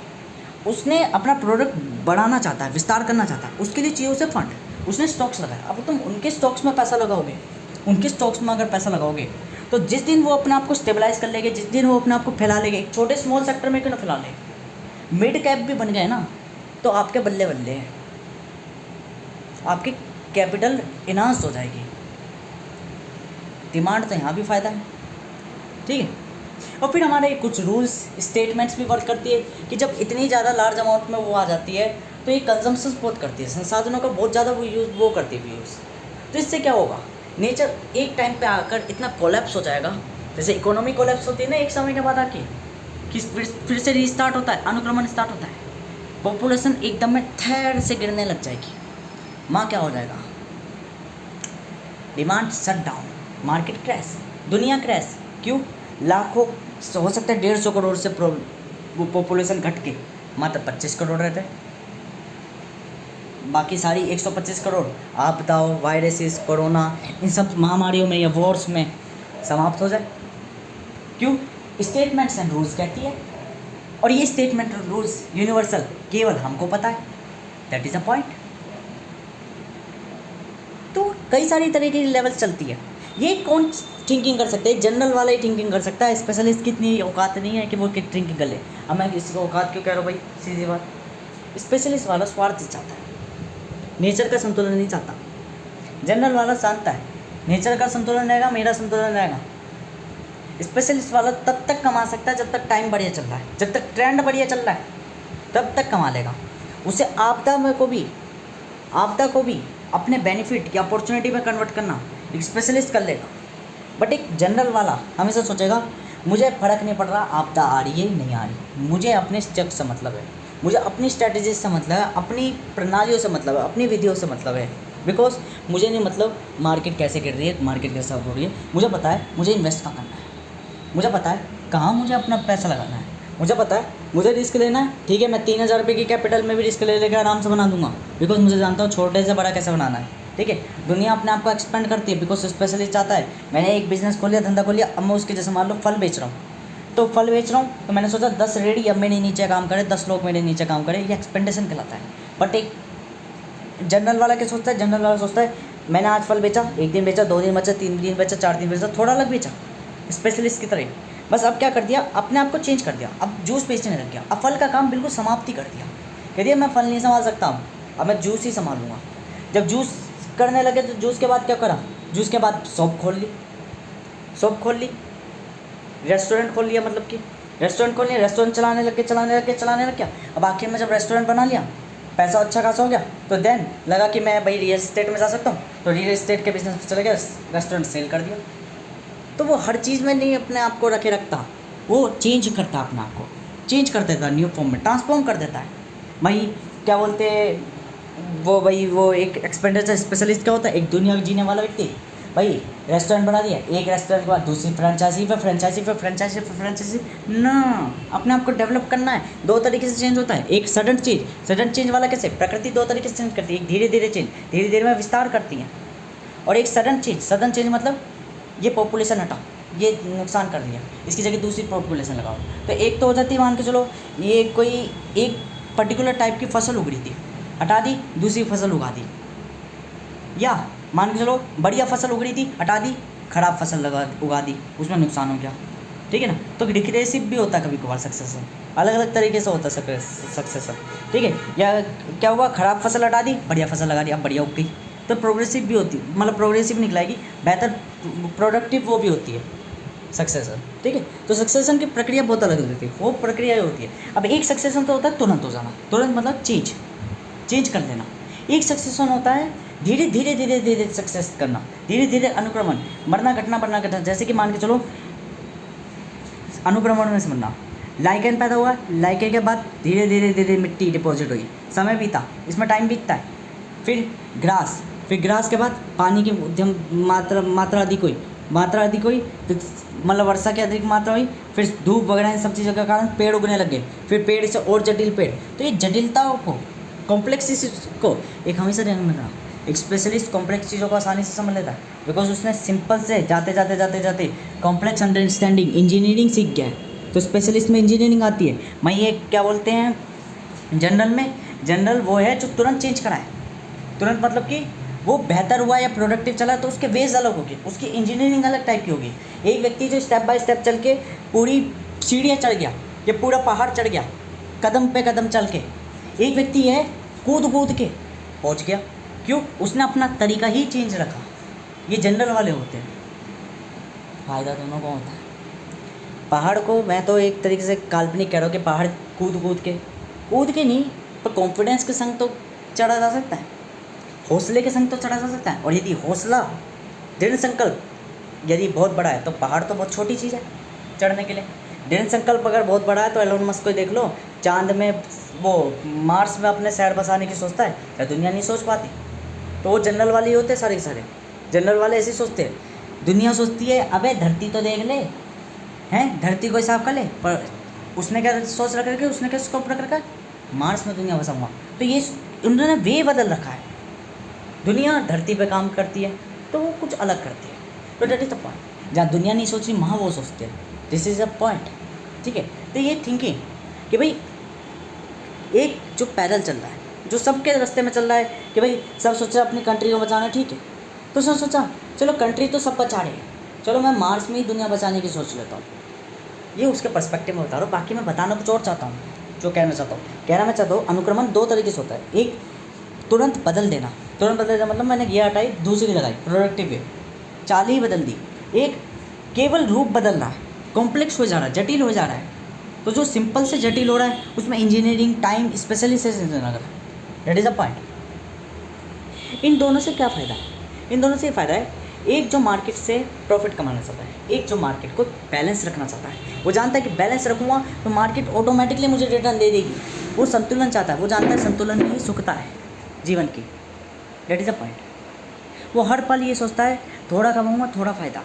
उसने अपना प्रोडक्ट बढ़ाना चाहता है, विस्तार करना चाहता है, उसके लिए चाहिए उसे फंड, उसने स्टॉक्स लगाया। अब तुम उनके स्टॉक्स में पैसा लगाओगे, उनके स्टॉक्स में अगर पैसा लगाओगे तो जिस दिन वो अपने आप को स्टेबलाइज कर लेंगे, जिस दिन वो अपने आप को फैला लेंगे, एक छोटे स्मॉल सेक्टर में क्यों ना फैला ले, मिड कैप भी बन गए ना, तो आपके बल्ले बल्ले हैं, आपकी कैपिटल इन्हांस हो जाएगी। डिमांड तो यहाँ भी फ़ायदा है, ठीक है। और फिर हमारे कुछ रूल्स स्टेटमेंट्स भी वर्क करती है कि जब इतनी ज़्यादा लार्ज अमाउंट में वो आ जाती है तो ये कंजम्पशन बहुत करती है, संसाधनों का बहुत ज़्यादा वो करती है यूज़। तो इससे क्या होगा, नेचर एक टाइम पे आकर इतना कोलैप्स हो जाएगा, जैसे इकोनॉमी कोलैप्स होती है ना एक समय के बाद आके, कि फिर से रीस्टार्ट होता है, अनुक्रमण स्टार्ट होता है, पॉपुलेशन एकदम में थैर से गिरने लग जाएगी, माँ क्या हो जाएगा, demand shut down, market crash, दुनिया क्रैश। क्यों? लाखों, हो सकता है 150 करोड़ से पॉपुलेशन घट के मात्र 25 करोड़ रहते हैं, बाकी सारी 125 करोड़ आपदाओं, वायरसेस, कोरोना, इन सब महामारियों में या वॉर्स में समाप्त हो जाए। क्यों? स्टेटमेंट्स एंड रूल्स कहती है, और ये स्टेटमेंट और रूल्स यूनिवर्सल केवल हमको पता है, दैट इज़ अ पॉइंट। तो कई सारी तरह की लेवल्स चलती है, ये कौन थिंकिंग कर सकते हैं, जनरल वाला ही थिंकिंग कर सकता है, स्पेशलिस्ट की इतनी औकात नहीं है कि वो थिंकिंग कर ले। अब मैं किसी को औकात क्यों कह रहा हूँ भाई, सीधी बात, स्पेशलिस्ट वाला स्वार्थ चाहता है, नेचर का संतुलन नहीं चाहता। जनरल वाला जानता है नेचर का संतुलन रहेगा, मेरा संतुलन रहेगा। स्पेशलिस्ट वाला तब तक कमा सकता है जब तक टाइम बढ़िया चल रहा है, जब तक ट्रेंड बढ़िया चल रहा है तब तक कमा लेगा। उसे आपदा को भी अपने बेनिफिट या अपॉर्चुनिटी में कन्वर्ट करना एक स्पेशलिस्ट कर लेगा। बट एक जनरल वाला हमेशा सोचेगा मुझे फ़र्क नहीं पड़ रहा आपदा आ रही है नहीं आ रही, मुझे अपने स्टेप से मतलब है, मुझे अपनी स्ट्रैटेजी से मतलब है, अपनी प्रणालियों से मतलब है, अपनी विधियों से मतलब है। बिकॉज मुझे नहीं मतलब मार्केट कैसे गिर रही है, मार्केट कैसे हो रही है, मुझे पता है मुझे इन्वेस्ट कहाँ करना है, मुझे पता है कहाँ मुझे अपना पैसा लगाना है, मुझे पता है मुझे रिस्क लेना है। ठीक है, मैं 3000 रुपये की कैपिटल में भी रिस्क ले लेकर आराम से बना दूंगा, बिकॉज मुझे जानता हूँ छोटे से बड़ा कैसे बनाना है। ठीक है, दुनिया अपने आप को एक्सपेंड करती है, बिकॉज स्पेशलिस्ट चाहता है। मैंने एक बिज़नेस खोल लिया, धंधा खोल लिया, अब मैं उसके जैसे मान लो फल बेच रहा हूँ, तो फल बेच रहा हूँ तो मैंने सोचा 10 रेडी अब मेरे नीचे काम करे, 10 लोग मेरे नीचे काम करें, ये एक्सपेंडेशन कहलाता है। बट एक जनरल वाला क्या सोचता है, जनरल वाला सोचता है मैंने आज फल बेचा, 1 दिन बेचा, 2 दिन बेचा, 3 दिन बेचा, 4 दिन बेचा, थोड़ा अलग बेचा, स्पेशलिस्ट की तरह। बस अब क्या कर दिया, अपने आप को चेंज कर दिया, अब जूस बेचने लग गया, अब फल का काम बिल्कुल समाप्ति कर दिया, कह दिया मैं फल नहीं संभाल सकता हूँ, अब मैं जूस ही संभालूंगा। जब जूस करने लगे तो जूस के बाद क्या करा, जूस के बाद शॉप खोल ली, रेस्टोरेंट खोल लिया, मतलब कि रेस्टोरेंट खोल लिया, रेस्टोरेंट चलाने लग गया। अब आखिर में जब रेस्टोरेंट बना लिया, पैसा अच्छा खासा हो गया, तो देन लगा कि मैं भाई रियल एस्टेट में जा सकता हूँ, तो रियल एस्टेट के बिजनेस में चले गया, रेस्टोरेंट सेल कर दिया। तो वो हर चीज़ में नहीं अपने आप को रखता, वो चेंज करता, अपने आप को चेंज कर देता, न्यू फॉर्म में ट्रांसफॉर्म कर देता है। भाई क्या बोलते वो एक एक्सपेंडिचर स्पेशलिस्ट क्या होता है, एक दुनिया जीने वाला व्यक्ति। भाई रेस्टोरेंट बना दिया, एक रेस्टोरेंट के बाद दूसरी फ्रेंचाइजी ना, अपने आप को डेवलप करना है। 2 तरीके से चेंज होता है, एक सडन चेंज वाला कैसे, प्रकृति 2 तरीके से चेंज करती है, एक धीरे धीरे में विस्तार करती है, और एक सडन चेंज मतलब ये पॉपुलेशन हटा, ये नुकसान कर दिया, इसकी जगह दूसरी पॉपुलेशन लगाओ। तो एक तो हो जाती है, मान के चलो ये कोई एक पर्टिकुलर टाइप की फसल उग रही थी, हटा दी, दूसरी फसल उगा दी, या मान के चलो बढ़िया फसल उग रही थी, हटा दी, ख़राब फसल उगा दी, उसमें नुकसान हो गया। ठीक है ना, तो रिग्रेसिव भी होता है कभी कभार सक्सेसन, अलग अलग तरीके से होता है सक्सेसन। ठीक है, या क्या हुआ, ख़राब फसल हटा दी, बढ़िया फसल लगा दी, अब बढ़िया उग गई। तो प्रोग्रेसिव भी होती है, मतलब प्रोग्रेसिव निकलाएगी, बेहतर प्रोडक्टिव वो भी होती है सक्सेसन। ठीक है, तो सक्सेसन की प्रक्रिया बहुत अलग होती है, वो प्रक्रिया होती है। अब एक सक्सेसन तो होता है तुरंत हो जाना, तुरंत मतलब चेंज कर देना। एक सक्सेसन होता है धीरे धीरे सक्सेस करना, धीरे धीरे अनुक्रमण, मरना घटना। जैसे कि मान के चलो अनुक्रमण में समझना, लाइकेन पैदा हुआ, लाइकेन के बाद धीरे धीरे मिट्टी डिपॉजिट हुई, समय बीता, इसमें टाइम बीतता है, फिर ग्रास, फिर ग्रास के बाद पानी की उद्यम मात्रा अधिक हुई, फिर मतलब वर्षा की अधिक मात्रा हुई, फिर धूप वगैरह इन सब चीज़ों के कारण पेड़ उगने लगे, फिर पेड़ से और जटिल पेड़। तो ये जटिलताओं को, कॉम्प्लेक्सिटी को एक हमेशा ध्यान रखना, एक स्पेशलिस्ट कॉम्प्लेक्स चीज़ों को आसानी से समझ लेता है, बिकॉज उसने सिंपल से जाते कॉम्प्लेक्स अंडरस्टैंडिंग इंजीनियरिंग सीख गया है। तो स्पेशलिस्ट में इंजीनियरिंग आती है। मैं ये क्या बोलते हैं जनरल में, जनरल वो है जो तुरंत चेंज कराए, तुरंत मतलब कि वो बेहतर हुआ या प्रोडक्टिव चला तो उसके वेज अलग होगी, उसकी इंजीनियरिंग अलग टाइप की होगी। एक व्यक्ति जो स्टेप बाय स्टेप चल के पूरी सीढ़ियाँ चढ़ गया या पूरा पहाड़ चढ़ गया कदम पे कदम चल के, एक व्यक्ति है कूद के पहुँच गया। क्यों? उसने अपना तरीका ही चेंज रखा। ये जनरल वाले होते हैं। फ़ायदा दोनों को होता है। पहाड़ को मैं तो एक तरीके से काल्पनिक कह रहा हूँ कि पहाड़ कूद के नहीं, पर कॉन्फिडेंस के संग तो चढ़ा जा सकता है, हौसले के संग तो चढ़ा जा सकता है। और यदि हौसला, दृढ़ संकल्प यदि बहुत बड़ा है तो पहाड़ तो बहुत छोटी चीज़ है चढ़ने के लिए। दृढ़ संकल्प अगर बहुत बड़ा है तो एलोन मस्क को देख लो, चांद में वो मार्स में अपने शहर बसाने की सोचता है, या दुनिया नहीं सोच पाती। तो वो जनरल वाले ही होते हैं सारे के सारे। जनरल वाले ऐसे सोचते हैं। दुनिया सोचती है अबे धरती तो देख ले, हैं धरती को हिसाब कर ले, पर उसने क्या सोच रखा है, उसने क्या स्कोप रख रखा है, मार्स में दुनिया बसाऊंगा। तो ये उन्होंने वे बदल रखा है। दुनिया धरती पे काम करती है तो वो कुछ अलग करती है। तो डेट इज द पॉइंट, जहाँ दुनिया नहीं सोच रही वहाँ वो सोचते हैं। दिस इज़ अ पॉइंट, ठीक है। तो ये थिंकिंग कि भाई एक जो पैदल चल रहा है, जो सबके रास्ते में चल रहा है कि भाई सब सोचा अपनी कंट्री को बचाना, ठीक है, तो सब सोचा चलो कंट्री तो सब बचा रहे हैं, चलो मैं मार्स में ही दुनिया बचाने की सोच लेता हूँ। ये उसके पर्सपेक्टिव में बता रहा हूँ। बाकी मैं बताना कुछ और चाहता हूँ। जो कहना मैं चाहता हूँ अनुक्रमण दो तरीके से होता है। एक तुरंत बदल देना मतलब मैंने ये हटाई दूसरी लगाई, प्रोडक्टिव वे, चाल ही बदल दी। एक केवल रूप बदल रहा है, कॉम्प्लेक्स हो जा रहा है, जटिल हो जा रहा है। तो जो सिंपल से जटिल हो रहा है उसमें इंजीनियरिंग टाइम स्पेशलाइजेशन लग रहा है। That is a point. इन दोनों से क्या फ़ायदा है? इन दोनों से ये फ़ायदा है, एक जो मार्केट से प्रॉफिट कमाना चाहता है, एक जो मार्केट को बैलेंस रखना चाहता है। वो जानता है कि बैलेंस रखूँगा तो मार्केट ऑटोमेटिकली मुझे रिटर्न दे देगी। वो संतुलन चाहता है, वो जानता है संतुलन में ही सुखता है जीवन की। That is a point. वो हर पल ये सोचता है थोड़ा कमाऊँगा थोड़ा फ़ायदा।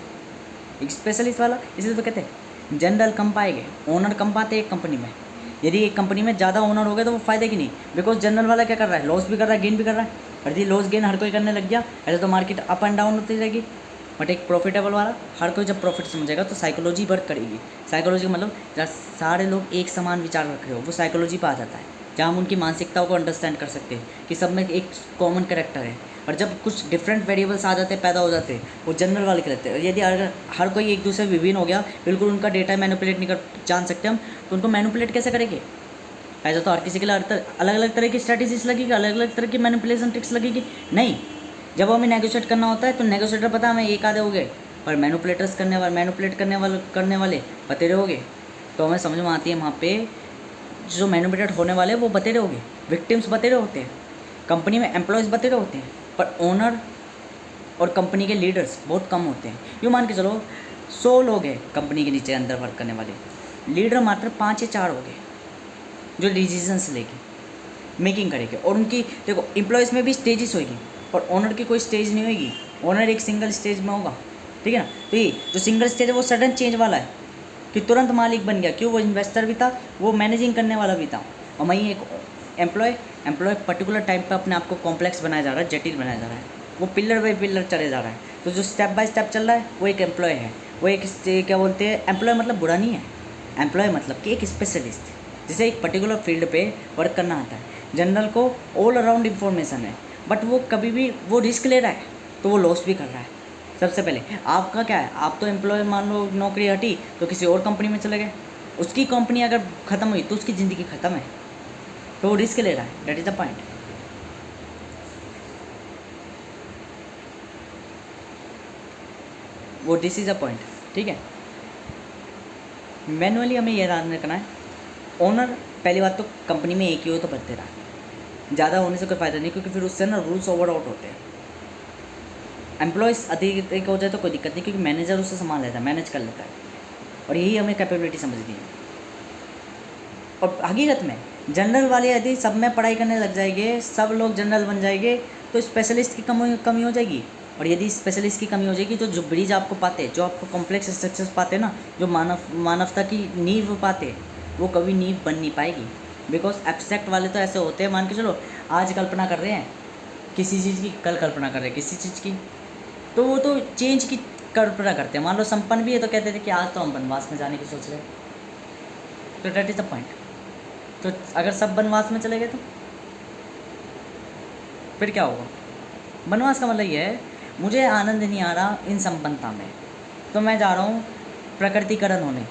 एक स्पेशलिस्ट वाला, इसलिए तो कहते हैं जनरल कम पाएंगे, ओनर कम पाते एक कंपनी में। यदि एक कंपनी में ज़्यादा ओनर हो गए तो वो फ़ायदे की नहीं, बिकॉज जनरल वाला क्या कर रहा है, लॉस भी कर रहा है, गेन भी कर रहा है। और यदि लॉस गेन हर कोई करने लग गया ऐसे तो मार्केट अप एंड डाउन होती रहेगी। बट एक प्रॉफिटेबल वाला, हर कोई जब प्रॉफिट समझेगा तो साइकोलॉजी वर्क करेगी। साइकोलॉजी का मतलब जहाँ सारे लोग एक समान विचार रख रहे हो, वो साइकोलॉजी पे आ जाता है, जहाँ हम उनकी मानसिकताओं को अंडरस्टैंड कर सकते हैं कि सब में एक कॉमन कैरेक्टर है। और जब कुछ डिफरेंट वेरिएबल्स आ जाते हैं, पैदा हो जाते हैं, वो जनरल वाले के रहते हैं। और यदि अगर हर कोई एक दूसरे विभिन्न हो गया, बिल्कुल उनका डेटा मैनिपुलेट नहीं कर जान सकते हम, तो उनको मैनिपुलेट कैसे करेंगे? ऐसा तो हर किसी के लिए अलग अलग तरह की स्ट्रैटेजीज लगेगी, अलग अलग तरह की मैनिपुलेशन ट्रिक्स लगेगी। नहीं, जब हमें नेगोशिएट करना होता है तो नेगोशिएटर पता हमें एक आधे हो गए, पर मैनिपुलेट करने वाले बतेरे हो गए। तो हमें समझ में आती है वहाँ पे जो मैनिपुलेट होने वाले वो बतेरे हो गए, विक्टिम्स बतेरे होते हैं, कंपनी में एम्प्लॉयज़ बतेरे होते हैं, पर ओनर और कंपनी के लीडर्स बहुत कम होते हैं। यूँ मान के चलो 100 लोग हैं कंपनी के नीचे अंदर वर्क करने वाले, लीडर मात्र 5 या 4 हो गए जो डिसीजंस लेके मेकिंग करेंगे। और उनकी देखो एम्प्लॉयज़ में भी स्टेजेस होगी, पर ओनर की कोई स्टेज नहीं होगी। ओनर एक सिंगल स्टेज में होगा, ठीक है ना। तो ये जो सिंगल स्टेज है वो सडन चेंज वाला है कि तुरंत मालिक बन गया। क्यों? वो इन्वेस्टर भी था, वो मैनेजिंग करने वाला भी था। और वहीं एक एम्प्लॉय पर्टिकुलर टाइम पे अपने आप को कॉम्प्लेक्स बनाया जा रहा है, जटिल बनाया जा रहा है, वो पिलर बाई पिलर चले जा रहा है। तो जो स्टेप बाय स्टेप चल रहा है वो एक एम्प्लॉय है। वो एक क्या बोलते हैं, एम्प्लॉय मतलब बुरा नहीं है, एम्प्लॉय मतलब कि एक स्पेशलिस्ट जिसे एक पर्टिकुलर फील्ड पे वर्क करना आता है। जनरल को ऑल अराउंड इन्फॉर्मेशन है, बट वो कभी भी वो रिस्क ले रहा है तो वो लॉस भी कर रहा है। सबसे पहले आपका क्या है, आप तो एम्प्लॉय मान लो नौकरी हटी तो किसी और कंपनी में चले गए, उसकी कंपनी अगर ख़त्म हुई तो उसकी ज़िंदगी ख़त्म है, तो वो रिस्क ले रहा है। That is the point. वो दिस इज़ अ पॉइंट, ठीक है। मैनुअली हमें यह ध्यान रखना है, ओनर पहली बात तो कंपनी में एक ही हो तो बढ़ते रहा, ज़्यादा होने से कोई फ़ायदा नहीं, क्योंकि फिर उससे ना रूल्स ओवर आउट होते हैं। एम्प्लॉयज़ अधिक हो जाए तो कोई दिक्कत नहीं, क्योंकि मैनेजर उससे संभाल लेता है, मैनेज कर लेता है, और यही हमें कैपेबिलिटी समझनी है। और हकीकत में जनरल वाले यदि सब में पढ़ाई करने लग जाएंगे, सब लोग जनरल बन जाएंगे, तो स्पेशलिस्ट की कमी हो जाएगी। और यदि स्पेशलिस्ट की कमी हो जाएगी तो जो ब्रिज आपको पाते, जो आपको कॉम्प्लेक्स स्ट्रक्चर्स पाते ना, जो मानवता की नींव पाते, वो कभी नींव बन नहीं पाएगी। बिकॉज एब्स्ट्रैक्ट वाले तो ऐसे होते हैं, मान के चलो आज कल्पना कर रहे हैं किसी चीज़ की, कल कल्पना कर रहे हैं किसी चीज़ की, तो वो तो चेंज की कल्पना करते हैं। मान लो संपन्न भी है तो कहते थे कि आज तो हम वनवास में जाने की सोच रहे हैं, तो डेट इज़ द पॉइंट। तो अगर सब वनवास में चले गए तो फिर क्या होगा? वनवास का मतलब ये है मुझे आनंद नहीं आ रहा इन संपन्नता में, तो मैं जा रहा हूँ प्रकृतिकरण होने।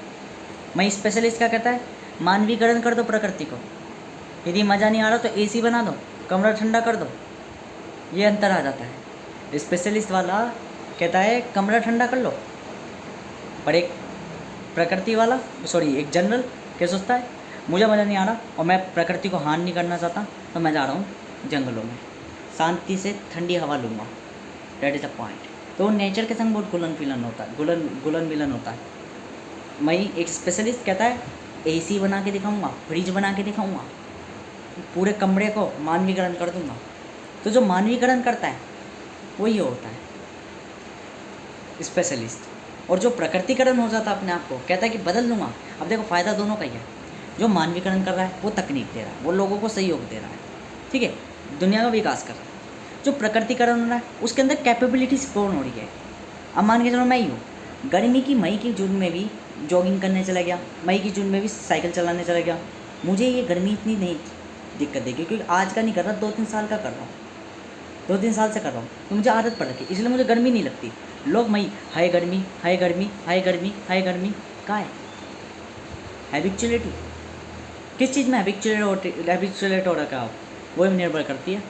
मैं स्पेशलिस्ट क्या कहता है, मानवीकरण कर दो प्रकृति को। यदि मज़ा नहीं आ रहा तो एसी बना दो, कमरा ठंडा कर दो, ये अंतर आ जाता है। स्पेशलिस्ट वाला कहता है कमरा ठंडा कर लो, पर एक प्रकृति वाला एक जनरल क्या सोचता है, मुझे मज़ा नहीं आ रहा और मैं प्रकृति को हानि नहीं करना चाहता, तो मैं जा रहा हूँ जंगलों में, शांति से ठंडी हवा लूँगा। That is the point. तो नेचर के संग बहुत घुलन मिलन होता है। मैं एक स्पेशलिस्ट कहता है एसी बना के दिखाऊंगा, फ्रिज बना के दिखाऊंगा, पूरे कमरे को मानवीकरण कर दूंगा। तो जो मानवीकरण करता है वही होता है स्पेशलिस्ट। और जो प्रकृतिकरण हो जाता है अपने आप को, कहता है कि बदल लूँगा। अब देखो फ़ायदा दोनों का ही है। जो मानवीकरण कर रहा है वो तकनीक दे रहा है, वो लोगों को सहयोग दे रहा है, ठीक है, दुनिया का विकास कर रहा है। जो प्रकृतिकरण हो रहा है उसके अंदर कैपेबिलिटीज पूर्ण हो रही है। अब मान के चलो मैं ही हूँ, गर्मी की मई की जून में भी जॉगिंग करने चला गया, मई की जून में भी साइकिल चलाने चला गया, मुझे ये गर्मी इतनी नहीं दिक्कत देगी, क्योंकि आज का नहीं कर रहा, 2-3 साल का कर रहा हूँ, 2-3 साल से कर रहा हूँ, तो मुझे आदत पड़ रखी, इसलिए मुझे गर्मी नहीं लगती। लोग मई हाय गर्मी हाय गर्मी हाय गर्मी हाय गर्मी, कहाँ है हैबिचुअलिटी? किस चीज़ में हैबिचुएट हो रखा है आप, वो निर्भर करती है।